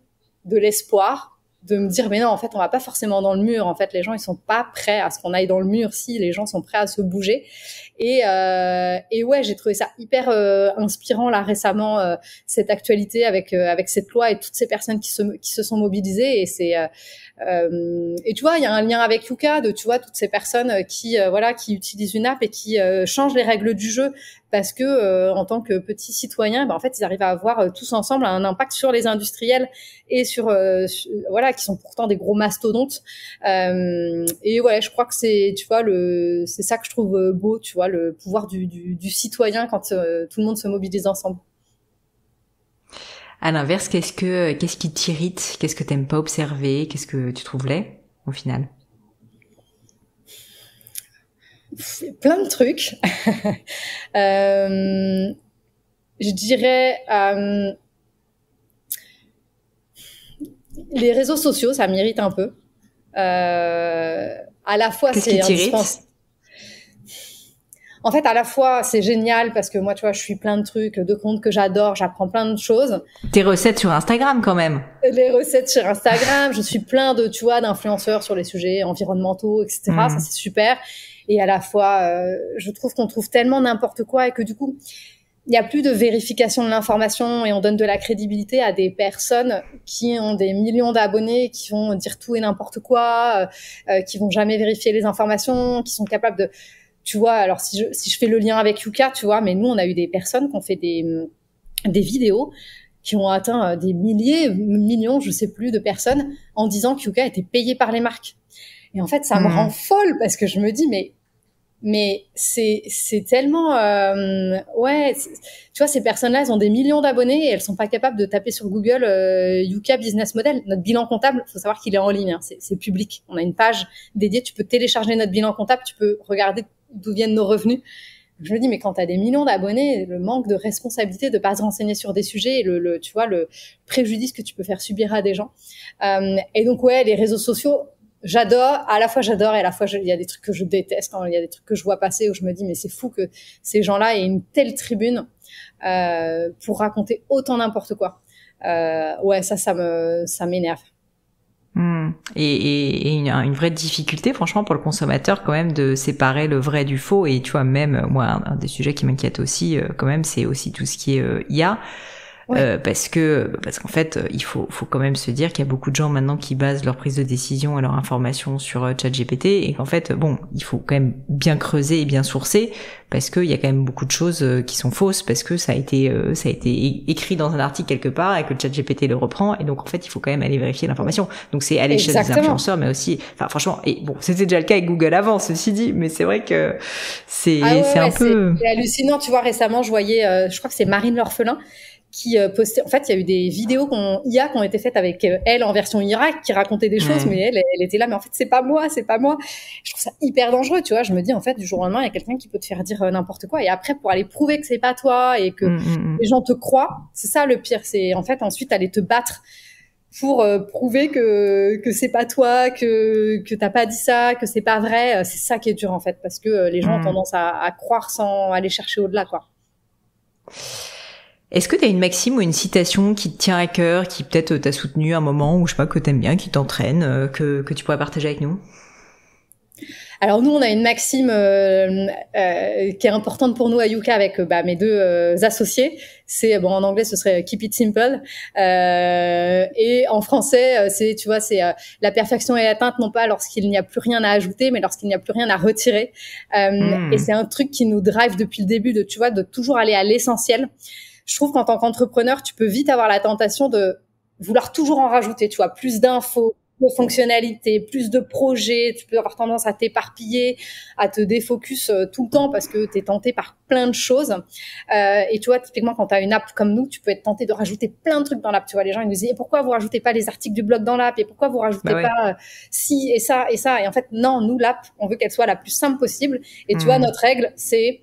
Speaker 2: de l'espoir de me dire, mais non, en fait, on va pas forcément dans le mur. En fait, les gens, ils sont pas prêts à ce qu'on aille dans le mur, si les gens sont prêts à se bouger. Et ouais, j'ai trouvé ça hyper inspirant là récemment, cette actualité avec cette loi et toutes ces personnes qui se sont mobilisées. Et tu vois, il y a un lien avec Yuka, tu vois, toutes ces personnes qui utilisent une app et qui changent les règles du jeu, parce que en tant que petits citoyens, en fait, ils arrivent à avoir tous ensemble un impact sur les industriels et sur qui sont pourtant des gros mastodontes. Et ouais, je crois que c'est ça que je trouve beau, tu vois, le pouvoir du citoyen quand tout le monde se mobilise ensemble.
Speaker 1: À l'inverse, qu'est-ce qui t'irrite? Qu'est-ce que t'aimes pas observer? Qu'est-ce que tu trouves laid, au final?
Speaker 2: Plein de trucs. Je dirais les réseaux sociaux, ça m'irrite un peu. À la fois,
Speaker 1: c'est indispensable.
Speaker 2: En fait, à la fois, c'est génial parce que moi, tu vois, je suis plein de trucs, de comptes que j'adore, j'apprends plein de choses.
Speaker 1: Tes recettes sur Instagram, quand même.
Speaker 2: Les recettes sur Instagram, je suis plein d'influenceurs sur les sujets environnementaux, etc. Ça, c'est super. Et à la fois, je trouve qu'on trouve tellement n'importe quoi, et que du coup, il n'y a plus de vérification de l'information, et on donne de la crédibilité à des personnes qui ont des millions d'abonnés, qui vont dire tout et n'importe quoi, qui vont jamais vérifier les informations, qui sont capables de... Tu vois, alors si je fais le lien avec Yuka, tu vois, mais nous, on a eu des personnes qui ont fait des vidéos qui ont atteint des millions, je sais plus, de personnes, en disant que Yuka était payé par les marques. Et en fait, ça me rend folle, parce que je me dis, mais c'est tellement tu vois, ces personnes-là, elles ont des millions d'abonnés et elles sont pas capables de taper sur Google Yuka Business Model. Notre bilan comptable, faut savoir qu'il est en ligne, hein, c'est public. On a une page dédiée, tu peux télécharger notre bilan comptable, tu peux regarder d'où viennent nos revenus. Je me dis, mais quand tu as des millions d'abonnés, le manque de responsabilité de pas se renseigner sur des sujets, et tu vois, le préjudice que tu peux faire subir à des gens. Et donc ouais, les réseaux sociaux, à la fois j'adore, et à la fois il y a des trucs que je déteste, quand il y a des trucs que je vois passer où je me dis, mais c'est fou que ces gens-là aient une telle tribune pour raconter autant n'importe quoi. Ouais, ça m'énerve.
Speaker 1: Et une vraie difficulté, franchement, pour le consommateur, quand même, de séparer le vrai du faux. Et tu vois, même, moi, un des sujets qui m'inquiète aussi, quand même, c'est aussi tout ce qui est IA. Ouais. Parce qu'en fait, il faut quand même se dire qu'il y a beaucoup de gens maintenant qui basent leur prise de décision et leur information sur ChatGPT, et qu'en fait, bon, il faut quand même bien creuser et bien sourcer, parce qu'il y a quand même beaucoup de choses qui sont fausses, parce que ça a été écrit dans un article quelque part et que le ChatGPT le reprend, et donc en fait, il faut quand même aller vérifier l'information. Donc c'est à l'échelle des influenceurs, mais aussi, enfin franchement, et bon, c'était déjà le cas avec Google avant, ceci dit, mais c'est vrai que c'est un peu...
Speaker 2: C'est hallucinant. Tu vois, récemment, je voyais, je crois que c'est Marine L'Orphelin qui postait. En fait, il y a eu des vidéos qui ont été faites avec elle en version Irak, qui racontait des choses, mais elle était là, mais en fait, c'est pas moi. Je trouve ça hyper dangereux, tu vois. Je me dis, en fait, du jour au lendemain, il y a quelqu'un qui peut te faire dire n'importe quoi, et après, pour aller prouver que c'est pas toi et que les gens te croient, c'est ça le pire. C'est en fait ensuite aller te battre pour prouver que c'est pas toi, que t'as pas dit ça, que c'est pas vrai. C'est ça qui est dur, en fait, parce que les gens ont tendance à croire sans aller chercher au-delà, quoi.
Speaker 1: Est-ce que tu as une maxime ou une citation qui te tient à cœur, qui peut-être t'a soutenu un moment, ou je sais pas, que t'aimes bien, qui t'entraîne, que tu pourrais partager avec nous?
Speaker 2: Alors nous, on a une maxime qui est importante pour nous à Yuka avec mes deux associés. C'est en anglais, ce serait keep it simple, et en français, c'est la perfection est atteinte non pas lorsqu'il n'y a plus rien à ajouter, mais lorsqu'il n'y a plus rien à retirer. Et c'est un truc qui nous drive depuis le début, de toujours aller à l'essentiel. Je trouve qu'en tant qu'entrepreneur, tu peux vite avoir la tentation de vouloir toujours en rajouter, tu vois, plus d'infos, de fonctionnalités, plus de projets. Tu peux avoir tendance à t'éparpiller, à te défocus tout le temps parce que t'es tenté par plein de choses. Et tu vois, typiquement, quand t'as une app comme nous, tu peux être tenté de rajouter plein de trucs dans l'app. Tu vois, les gens, ils nous disent, et pourquoi vous rajoutez pas les articles du blog dans l'app? Et pourquoi vous rajoutez pas ci et ça et ça? Et en fait, non, nous, l'app, on veut qu'elle soit la plus simple possible. Et tu vois, notre règle, c'est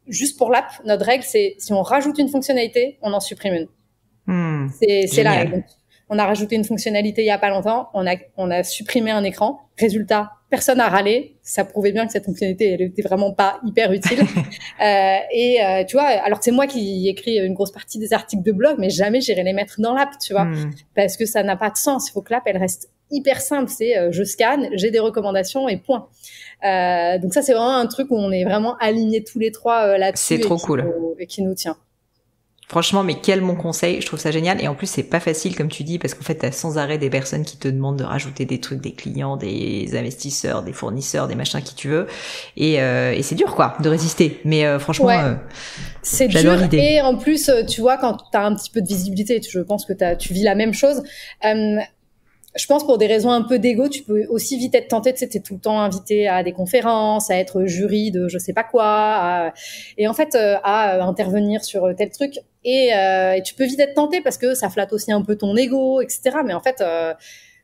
Speaker 2: juste pour l'app, notre règle, c'est si on rajoute une fonctionnalité, on en supprime une. C'est la règle. On a rajouté une fonctionnalité il y a pas longtemps, on a supprimé un écran. Résultat, personne n'a râlé. Ça prouvait bien que cette fonctionnalité, elle était vraiment pas hyper utile. Tu vois, alors que c'est moi qui écris une grosse partie des articles de blog, mais jamais j'irai les mettre dans l'app, tu vois, parce que ça n'a pas de sens. Il faut que l'app, elle reste hyper simple. C'est je scanne, j'ai des recommandations et point. Donc ça, c'est vraiment un truc où on est vraiment alignés tous les trois là-dessus.
Speaker 1: C'est trop cool.
Speaker 2: Et qui nous tient.
Speaker 1: Franchement, mais quel bon conseil, je trouve ça génial. Et en plus, c'est pas facile, comme tu dis, parce qu'en fait, t'as sans arrêt des personnes qui te demandent de rajouter des trucs, des clients, des investisseurs, des fournisseurs, des machins qui tu veux. Et c'est dur, quoi, de résister. Mais franchement,
Speaker 2: c'est
Speaker 1: j'adore
Speaker 2: dur.
Speaker 1: l'idée.
Speaker 2: Et en plus, tu vois, quand t'as un petit peu de visibilité, je pense que tu vis la même chose. Je pense pour des raisons un peu d'ego, tu peux aussi vite être tenté, tu sais, t'es tout le temps invité à des conférences, à être jury de je sais pas quoi, et en fait à intervenir sur tel truc, et tu peux vite être tenté parce que ça flatte aussi un peu ton ego, etc. Mais en fait,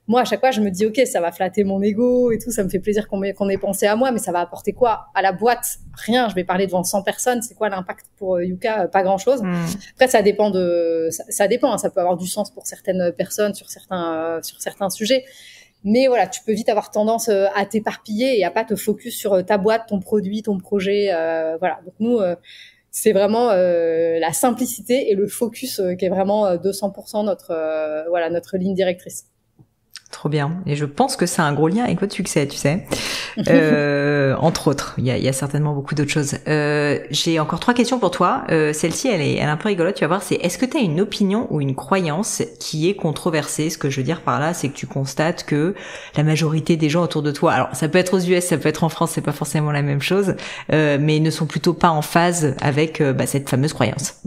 Speaker 2: moi, à chaque fois, je me dis, ok, ça va flatter mon ego et tout, ça me fait plaisir qu'on ait pensé à moi, mais ça va apporter quoi à la boîte? Rien, je vais parler devant 100 personnes, c'est quoi l'impact pour Yuka? Pas grand-chose. Après, ça dépend ça dépend, hein, ça peut avoir du sens pour certaines personnes, sur certains sujets. Mais voilà, tu peux vite avoir tendance à t'éparpiller et à pas te focus sur ta boîte, ton produit, ton projet, voilà. Donc nous, c'est vraiment la simplicité et le focus qui est vraiment 200% notre ligne directrice.
Speaker 1: Trop bien. Et je pense que c'est un gros lien avec votre succès, tu sais. Entre autres, il y a certainement beaucoup d'autres choses. J'ai encore 3 questions pour toi. Celle-ci, elle est un peu rigolote, tu vas voir. C'est est-ce que tu as une opinion ou une croyance qui est controversée? Ce que je veux dire par là, c'est que tu constates que la majorité des gens autour de toi, alors ça peut être aux US, ça peut être en France, c'est pas forcément la même chose, mais ne sont plutôt pas en phase avec cette fameuse croyance.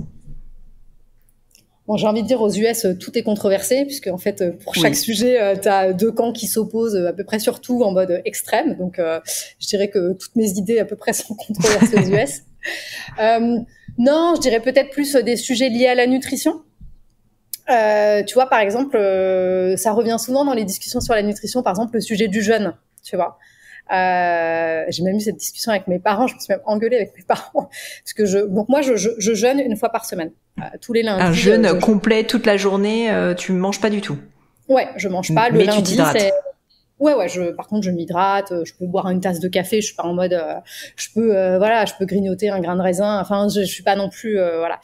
Speaker 2: Bon, j'ai envie de dire, aux US, tout est controversé, puisque en fait, pour chaque sujet, tu as 2 camps qui s'opposent à peu près sur tout en mode extrême. Donc, je dirais que toutes mes idées à peu près sont controversées aux US. Non, je dirais peut-être plus des sujets liés à la nutrition. Tu vois, par exemple, ça revient souvent dans les discussions sur la nutrition, par exemple, le sujet du jeûne, tu vois. J'ai même eu cette discussion avec mes parents, je me suis même engueulée avec mes parents parce que donc moi je jeûne une fois par semaine, tous les lundis.
Speaker 1: Un jeûne complet toute la journée, tu manges pas du tout?
Speaker 2: Ouais, je mange pas le
Speaker 1: mais
Speaker 2: lundi.
Speaker 1: Tu t'hydrates.
Speaker 2: Ouais, par contre, je m'hydrate, je peux boire une tasse de café, je suis pas en mode, je peux grignoter un grain de raisin, enfin, je suis pas non plus, voilà.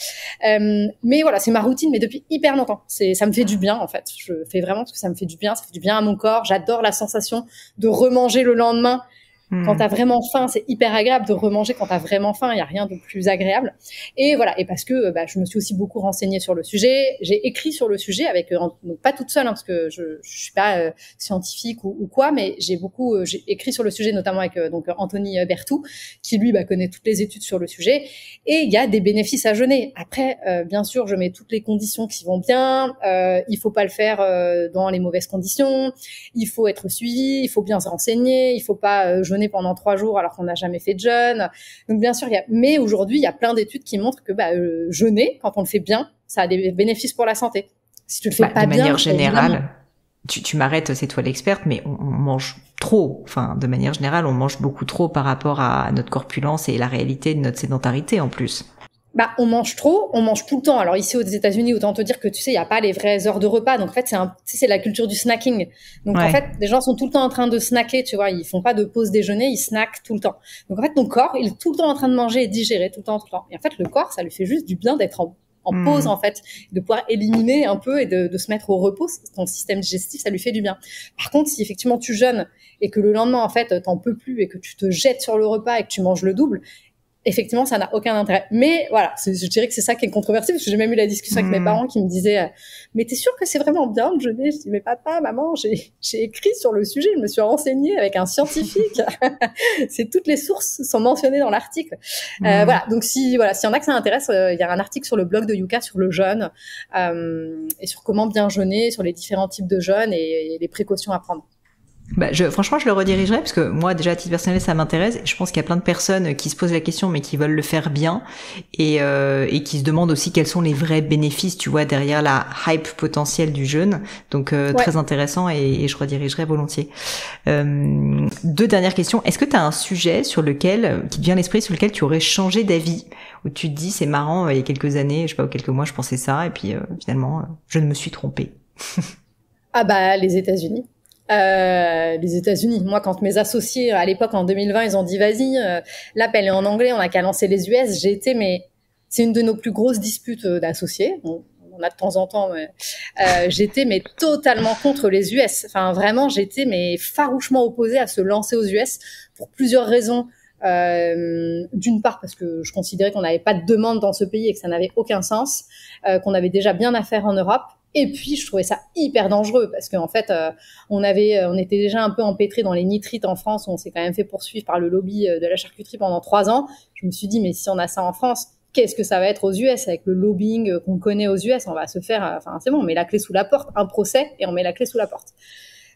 Speaker 2: Mais voilà, c'est ma routine, mais depuis hyper longtemps. Ça me fait du bien, en fait. Je fais vraiment parce que ça me fait du bien, ça fait du bien à mon corps. J'adore la sensation de remanger le lendemain. Quand t'as vraiment faim, c'est hyper agréable de remanger quand t'as vraiment faim. Il y a rien de plus agréable. Et voilà. Et parce que je me suis aussi beaucoup renseignée sur le sujet. J'ai écrit sur le sujet avec donc pas toute seule parce que je suis pas scientifique ou quoi, mais j'ai écrit sur le sujet notamment avec donc Anthony Berthoud qui lui connaît toutes les études sur le sujet. Et il y a des bénéfices à jeûner. Après, bien sûr, je mets toutes les conditions qui vont bien. Il faut pas le faire dans les mauvaises conditions. Il faut être suivi. Il faut bien se renseigner. Il faut pas jeûner pendant 3 jours alors qu'on n'a jamais fait de jeûne. Donc bien sûr, mais aujourd'hui, il y a plein d'études qui montrent que jeûner, quand on le fait bien, ça a des bénéfices pour la santé. Si tu le fais pas bien,
Speaker 1: de manière générale, tu m'arrêtes, c'est toi l'experte, mais on mange trop. Enfin, de manière générale, on mange beaucoup trop par rapport à notre corpulence et la réalité de notre sédentarité en plus.
Speaker 2: On mange trop, on mange tout le temps. Alors ici aux États-Unis, autant te dire que tu sais, il y a pas les vraies heures de repas. Donc en fait, c'est la culture du snacking. Donc en fait, les gens sont tout le temps en train de snacker, tu vois, ils font pas de pause déjeuner, ils snackent tout le temps. Donc en fait, ton corps, il est tout le temps en train de manger et digérer tout le temps. Et en fait, le corps, ça lui fait juste du bien d'être en pause en fait, de pouvoir éliminer un peu et de se mettre au repos. Ton système digestif, ça lui fait du bien. Par contre, si effectivement tu jeûnes et que le lendemain en fait, t'en peux plus et que tu te jettes sur le repas et que tu manges le double, effectivement, ça n'a aucun intérêt. Mais voilà, je dirais que c'est ça qui est controversé, parce que j'ai même eu la discussion avec mes parents qui me disaient mais t'es sûr que c'est vraiment bien de jeûner? Je dis mais papa, maman, j'ai écrit sur le sujet, je me suis renseignée avec un scientifique. C'est toutes les sources sont mentionnées dans l'article. Voilà, donc s'il y en a que ça intéresse, il y a un article sur le blog de Yuka sur le jeûne et sur comment bien jeûner, sur les différents types de jeûne et les précautions à prendre.
Speaker 1: Franchement, je le redirigerai parce que moi, déjà, à titre personnel, ça m'intéresse. Je pense qu'il y a plein de personnes qui se posent la question, mais qui veulent le faire bien et qui se demandent aussi quels sont les vrais bénéfices, tu vois, derrière la hype potentielle du jeûne. Donc, très intéressant et je redirigerai volontiers. 2 dernières questions. Est-ce que tu as un sujet qui te vient à l'esprit, sur lequel tu aurais changé d'avis, où tu te dis, c'est marrant, il y a quelques années, je sais pas, ou quelques mois, je pensais ça, et puis finalement, je ne me suis trompée.
Speaker 2: Les États-Unis. Les États-Unis. Moi, quand mes associés, à l'époque, en 2020, ils ont dit, vas-y, l'appel est en anglais, on a qu'à lancer les US. C'est une de nos plus grosses disputes d'associés. On a de temps en temps, mais j'étais totalement contre les US. Enfin, vraiment, j'étais farouchement opposée à se lancer aux US pour plusieurs raisons. D'une part parce que je considérais qu'on n'avait pas de demande dans ce pays et que ça n'avait aucun sens, qu'on avait déjà bien à faire en Europe. Et puis, je trouvais ça hyper dangereux parce qu'en fait, on était déjà un peu empêtrés dans les nitrites en France. On s'est quand même fait poursuivre par le lobby de la charcuterie pendant 3 ans. Je me suis dit, mais si on a ça en France, qu'est-ce que ça va être aux US avec le lobbying qu'on connaît aux US? On va se faire, c'est bon, on met la clé sous la porte, un procès et on met la clé sous la porte.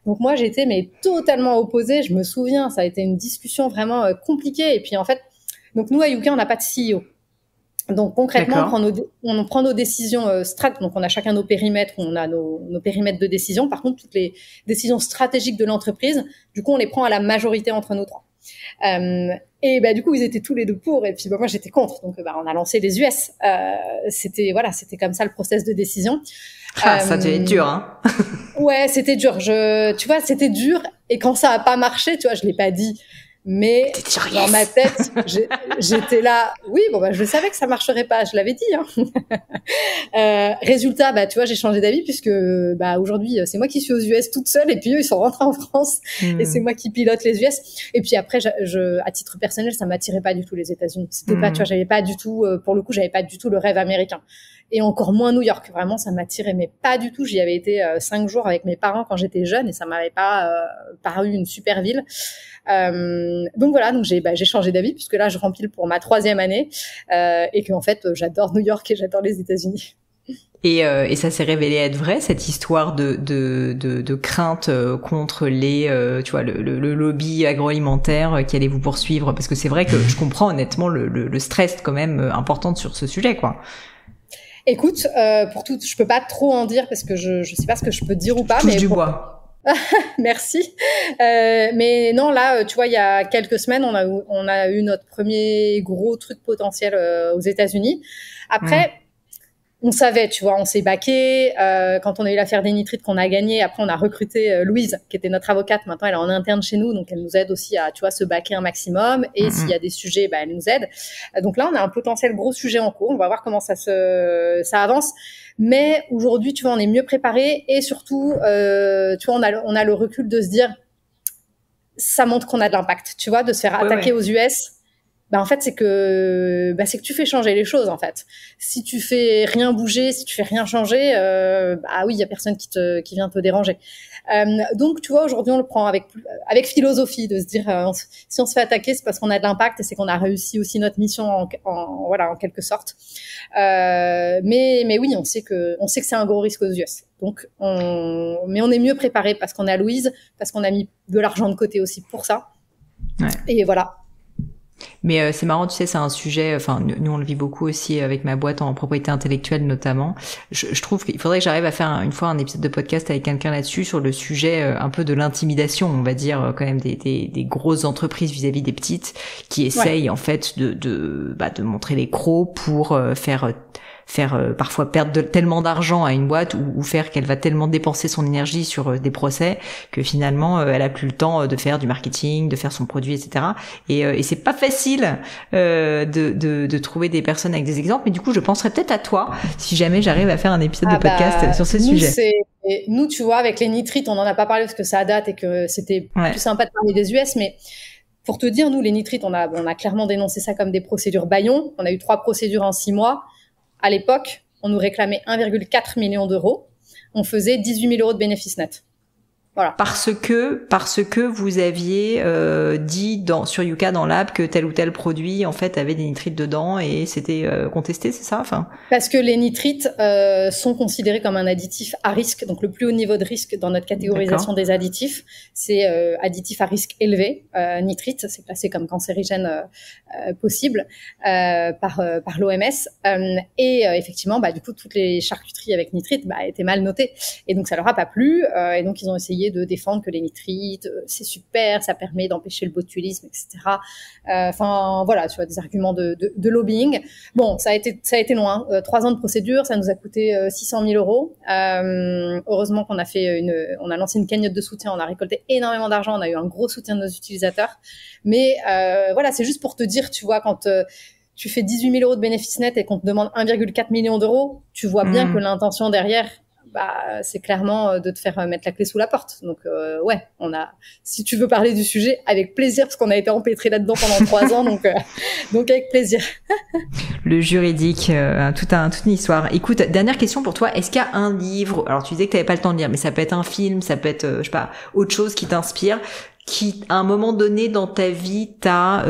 Speaker 2: Donc moi, j'étais totalement opposée. Je me souviens, ça a été une discussion vraiment compliquée. Et puis en fait, donc nous à UK, on n'a pas de CEO. Donc concrètement, on prend nos décisions donc on a chacun nos périmètres, on a nos périmètres de décision. Par contre, toutes les décisions stratégiques de l'entreprise, du coup, on les prend à la majorité entre nous 3. Et du coup, ils étaient tous les 2 pour, et puis moi j'étais contre. Donc on a lancé les US. C'était comme ça le process de décision.
Speaker 1: Ça devait être dur, hein.
Speaker 2: Ouais, c'était dur. Tu vois, c'était dur. Et quand ça a pas marché, tu vois, je l'ai pas dit. Mais dans ma tête, j'étais là. Oui, je savais que ça marcherait pas. Je l'avais dit. Hein. Résultat, tu vois, j'ai changé d'avis puisque aujourd'hui, c'est moi qui suis aux US toute seule et puis eux, ils sont rentrés en France et c'est moi qui pilote les US. Et puis après, à titre personnel, ça m'attirait pas du tout les États-Unis. C'était pas, tu vois, j'avais pas du tout, pour le coup, j'avais pas du tout le rêve américain. Et encore moins New York. Vraiment, ça m'attirait, mais pas du tout. J'y avais été 5 jours avec mes parents quand j'étais jeune et ça m'avait pas paru une super ville. Donc voilà, j'ai changé d'avis puisque là, je rempile pour ma 3e année et que en fait, j'adore New York et j'adore les États-Unis.
Speaker 1: Et ça s'est révélé être vrai, cette histoire de crainte contre les tu vois le lobby agroalimentaire qui allait vous poursuivre, parce que c'est vrai que je comprends honnêtement le stress quand même important sur ce sujet, quoi.
Speaker 2: Écoute, je peux pas trop en dire parce que je sais pas ce que je peux dire ou pas.
Speaker 1: Touche du bois.
Speaker 2: Merci. Mais non, là, tu vois, il y a quelques semaines, on a eu notre premier gros truc potentiel aux États-Unis. Après, on savait, tu vois, on s'est baqué. Quand on a eu l'affaire des nitrites qu'on a gagné, après on a recruté Louise, qui était notre avocate. Maintenant, elle est en interne chez nous, donc elle nous aide aussi à, tu vois, se baquer un maximum. Et s'il y a des sujets, elle nous aide. Donc là, on a un potentiel gros sujet en cours. On va voir comment ça avance. Mais aujourd'hui, tu vois, on est mieux préparé et surtout, tu vois, on a le recul de se dire, ça montre qu'on a de l'impact, tu vois, de se faire attaquer aux US. En fait, c'est que tu fais changer les choses, en fait. Si tu fais rien bouger, si tu fais rien changer, oui, il y a personne qui vient te déranger. Donc, tu vois, aujourd'hui, on le prend avec philosophie, de se dire, si on se fait attaquer, c'est parce qu'on a de l'impact et c'est qu'on a réussi aussi notre mission en quelque sorte. Mais oui, on sait que c'est un gros risque aux US. Donc, mais on est mieux préparé parce qu'on a Louise, parce qu'on a mis de l'argent de côté aussi pour ça. Ouais. Et voilà.
Speaker 1: Mais c'est marrant, tu sais, c'est un sujet, enfin nous on le vit beaucoup aussi avec ma boîte en propriété intellectuelle notamment. Je trouve qu'il faudrait que j'arrive à faire une fois un épisode de podcast avec quelqu'un là-dessus sur le sujet un peu de l'intimidation, on va dire quand même des grosses entreprises vis-à-vis des petites qui essayent en fait de montrer les crocs pour faire parfois perdre tellement d'argent à une boîte ou faire qu'elle va tellement dépenser son énergie sur des procès que finalement elle a plus le temps de faire du marketing, de faire son produit, etc. Et c'est pas facile de trouver des personnes avec des exemples. Mais du coup, je penserais peut-être à toi si jamais j'arrive à faire un épisode de podcast sur ce sujet.
Speaker 2: Nous, tu vois, avec les nitrites, on n'en a pas parlé parce que ça date et que c'était plus sympa de parler des US, mais pour te dire, nous, les nitrites, on a clairement dénoncé ça comme des procédures bâillons. On a eu 3 procédures en 6 mois. À l'époque, on nous réclamait 1,4 million d'euros. On faisait 18 000 euros de bénéfices nets. Voilà.
Speaker 1: Parce que vous aviez dit sur Yuka dans l'app que tel ou tel produit en fait avait des nitrites dedans et c'était contesté, c'est ça, enfin.
Speaker 2: Parce que les nitrites sont considérés comme un additif à risque, donc le plus haut niveau de risque dans notre catégorisation des additifs, c'est additif à risque élevé. Nitrite, c'est classé comme cancérigène possible par l'OMS. Effectivement, du coup, toutes les charcuteries avec nitrite étaient mal notées, et donc ça leur a pas plu, et donc ils ont essayé de défendre que les nitrites, c'est super, ça permet d'empêcher le botulisme, etc. Enfin, voilà, tu vois, des arguments de lobbying. Bon, ça a été loin. 3 ans de procédure, ça nous a coûté 600 000 euros. Heureusement qu'on a on a lancé une cagnotte de soutien, on a récolté énormément d'argent, on a eu un gros soutien de nos utilisateurs. Mais voilà, c'est juste pour te dire, tu vois, quand tu fais 18 000 euros de bénéfices nets et qu'on te demande 1,4 million d'euros, tu vois bien que l'intention derrière, c'est clairement de te faire mettre la clé sous la porte. Donc si tu veux parler du sujet, avec plaisir, parce qu'on a été empêtrés là-dedans pendant 3 ans, donc avec plaisir.
Speaker 1: Le juridique, toute une histoire. Écoute, dernière question pour toi, est-ce qu'il y a un livre, alors tu disais que tu n'avais pas le temps de lire, mais ça peut être un film, ça peut être, je sais pas, autre chose qui t'inspire, qui, à un moment donné dans ta vie, t'a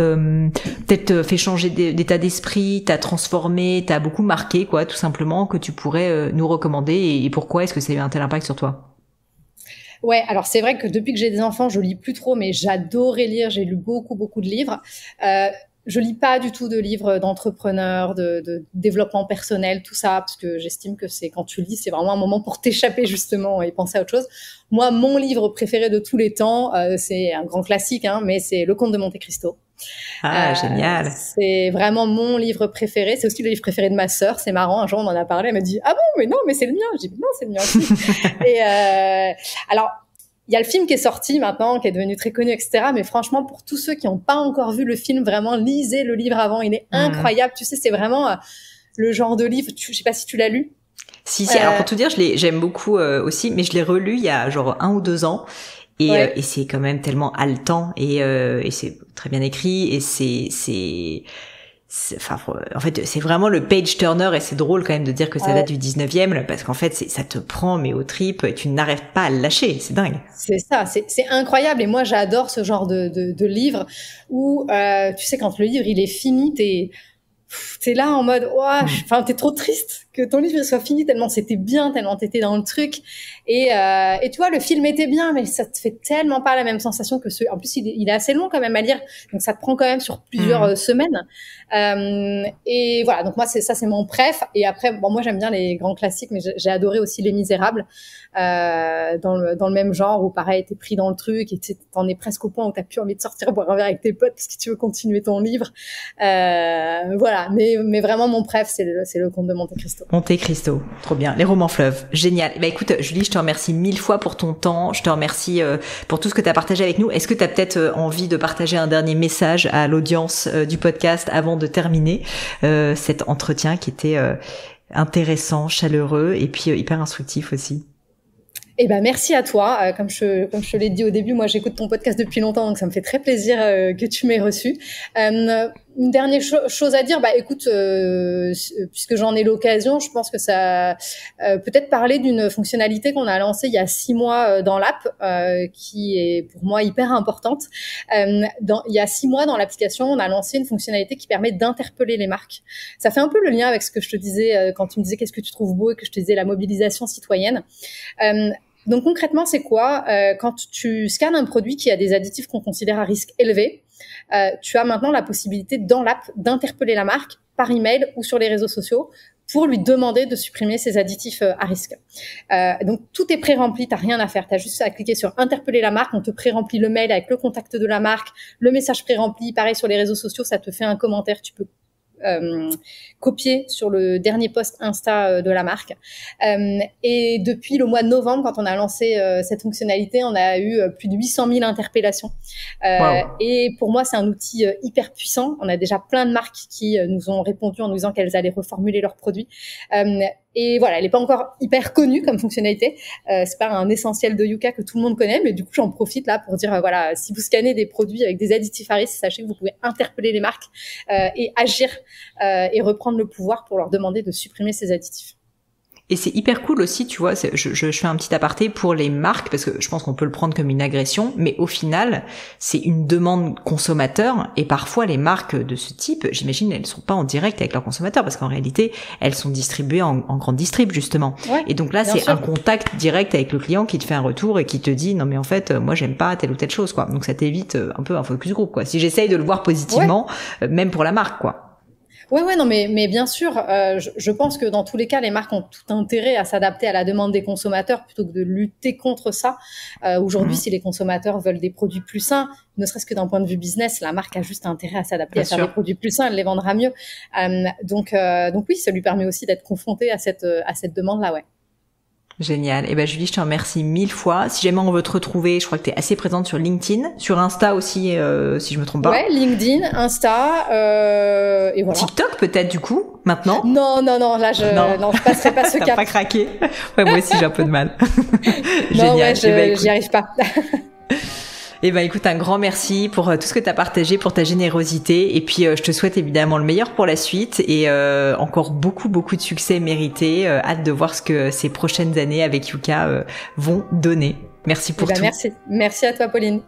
Speaker 1: peut-être fait changer d'état d'esprit, t'a transformé, t'a beaucoup marqué, quoi, tout simplement, que tu pourrais nous recommander, et pourquoi est-ce que ça a eu un tel impact sur toi?
Speaker 2: Ouais, alors c'est vrai que depuis que j'ai des enfants, je lis plus trop, mais j'adorais lire, j'ai lu beaucoup de livres. Je lis pas du tout de livres d'entrepreneurs, de développement personnel, tout ça, parce que j'estime que quand tu lis, c'est vraiment un moment pour t'échapper justement et penser à autre chose. Moi, mon livre préféré de tous les temps, c'est un grand classique, mais c'est Le Comte de Monte Cristo.
Speaker 1: Ah, génial.
Speaker 2: C'est vraiment mon livre préféré. C'est aussi le livre préféré de ma sœur. C'est marrant. Un jour, on en a parlé. Elle m'a dit, ah bon, mais non, mais c'est le mien. J'ai dit, non, c'est le mien aussi. Et alors, il y a le film qui est sorti maintenant, qui est devenu très connu, etc. Mais franchement, pour tous ceux qui n'ont pas encore vu le film, vraiment, lisez le livre avant. Il est incroyable. Tu sais, c'est vraiment le genre de livre. Je sais pas si tu l'as lu.
Speaker 1: Si. Alors, pour tout dire, j'aime beaucoup aussi, mais je l'ai relu il y a genre 1 ou 2 ans. Et c'est quand même tellement haletant et c'est très bien écrit et en fait, c'est vraiment le page turner et c'est drôle quand même de dire que ça date du 19e parce qu'en fait, ça te prend mais aux tripes et tu n'arrêtes pas à le lâcher. C'est dingue.
Speaker 2: C'est ça, c'est incroyable. Et moi, j'adore ce genre de livre où, tu sais, quand le livre, il est fini, t'es là en mode, t'es trop triste que ton livre soit fini tellement c'était bien, tellement t'étais dans le truc. Et tu vois, le film était bien, mais ça te fait tellement pas la même sensation que en plus, il est assez long quand même à lire. Donc, ça te prend quand même sur plusieurs semaines. Et voilà. Donc, moi, c'est mon préf. Et après, bon, moi, j'aime bien les grands classiques, mais j'ai adoré aussi Les Misérables, dans le même genre où pareil, t'es pris dans le truc et t'en es presque au point où t'as plus envie de sortir boire un verre avec tes potes parce que tu veux continuer ton livre. Voilà. voilà. Mais vraiment, mon préf, c'est le Comte de Monte Cristo.
Speaker 1: Monte Cristo, trop bien. Les romans fleuves, génial. Bah écoute, Julie, je te remercie 1000 fois pour ton temps. Je te remercie pour tout ce que tu as partagé avec nous. Est-ce que tu as peut-être envie de partager un dernier message à l'audience du podcast avant de terminer cet entretien qui était intéressant, chaleureux et puis hyper instructif aussi?
Speaker 2: Eh ben merci à toi. Comme je te l'ai dit au début, moi j'écoute ton podcast depuis longtemps, donc ça me fait très plaisir que tu m'aies reçu. Une dernière chose à dire, écoute, puisque j'en ai l'occasion, je pense que ça peut-être parler d'une fonctionnalité qu'on a lancée il y a 6 mois dans l'app, qui est pour moi hyper importante. Il y a 6 mois dans l'application, on a lancé une fonctionnalité qui permet d'interpeller les marques. Ça fait un peu le lien avec ce que je te disais quand tu me disais qu'est-ce que tu trouves beau et que je te disais la mobilisation citoyenne. Donc concrètement, c'est quoi? Quand tu scannes un produit qui a des additifs qu'on considère à risque élevé, tu as maintenant la possibilité dans l'app d'interpeller la marque par email ou sur les réseaux sociaux pour lui demander de supprimer ces additifs à risque. Donc tout est pré-rempli, t'as rien à faire, t'as juste à cliquer sur interpeller la marque, on te pré-remplit le mail avec le contact de la marque, le message pré-rempli, pareil sur les réseaux sociaux, ça te fait un commentaire, tu peux copier sur le dernier post Insta de la marque. Et depuis le mois de novembre, quand on a lancé cette fonctionnalité, on a eu plus de 800 000 interpellations. Wow. Et pour moi, c'est un outil hyper puissant. On a déjà plein de marques qui nous ont répondu en nous disant qu'elles allaient reformuler leurs produits. Et voilà, elle n'est pas encore hyper connue comme fonctionnalité. C'est pas un essentiel de Yuka que tout le monde connaît, mais du coup, j'en profite là pour dire, voilà, si vous scannez des produits avec des additifs à risque, sachez que vous pouvez interpeller les marques et agir et reprendre le pouvoir pour leur demander de supprimer ces additifs.
Speaker 1: Et c'est hyper cool aussi, tu vois, je fais un petit aparté pour les marques, parce que je pense qu'on peut le prendre comme une agression, mais au final, c'est une demande consommateur, et parfois les marques de ce type, j'imagine, elles sont pas en direct avec leurs consommateurs, parce qu'en réalité, elles sont distribuées en grande distrib, justement. Ouais, et donc là, c'est un contact direct avec le client qui te fait un retour et qui te dit, non mais en fait, moi j'aime pas telle ou telle chose, quoi. Donc ça t'évite un peu un focus group, quoi. Si j'essaye de le voir positivement, même pour la marque, quoi.
Speaker 2: Ouais, non, mais bien sûr, je pense que dans tous les cas, les marques ont tout intérêt à s'adapter à la demande des consommateurs plutôt que de lutter contre ça. Aujourd'hui, si les consommateurs veulent des produits plus sains, ne serait-ce que d'un point de vue business, la marque a juste intérêt à s'adapter, à faire des produits plus sains, elle les vendra mieux. Donc oui, ça lui permet aussi d'être confronté à cette demande-là, ouais.
Speaker 1: Génial. Et ben Julie, je te remercie 1000 fois. Si jamais on veut te retrouver, je crois que tu es assez présente sur LinkedIn, sur Insta aussi, si je me trompe pas.
Speaker 2: Ouais, LinkedIn, Insta, et voilà.
Speaker 1: TikTok peut-être du coup, maintenant.
Speaker 2: Non, là je passerai pas ce cap.
Speaker 1: T'as pas craqué. Ouais, moi aussi j'ai un peu de mal.
Speaker 2: Génial. Non, ouais, j'y arrive pas.
Speaker 1: Eh ben écoute, un grand merci pour tout ce que tu as partagé, pour ta générosité, et puis je te souhaite évidemment le meilleur pour la suite et encore beaucoup de succès mérité. Hâte de voir ce que ces prochaines années avec Yuka vont donner. Merci pour tout.
Speaker 2: Merci à toi Pauline.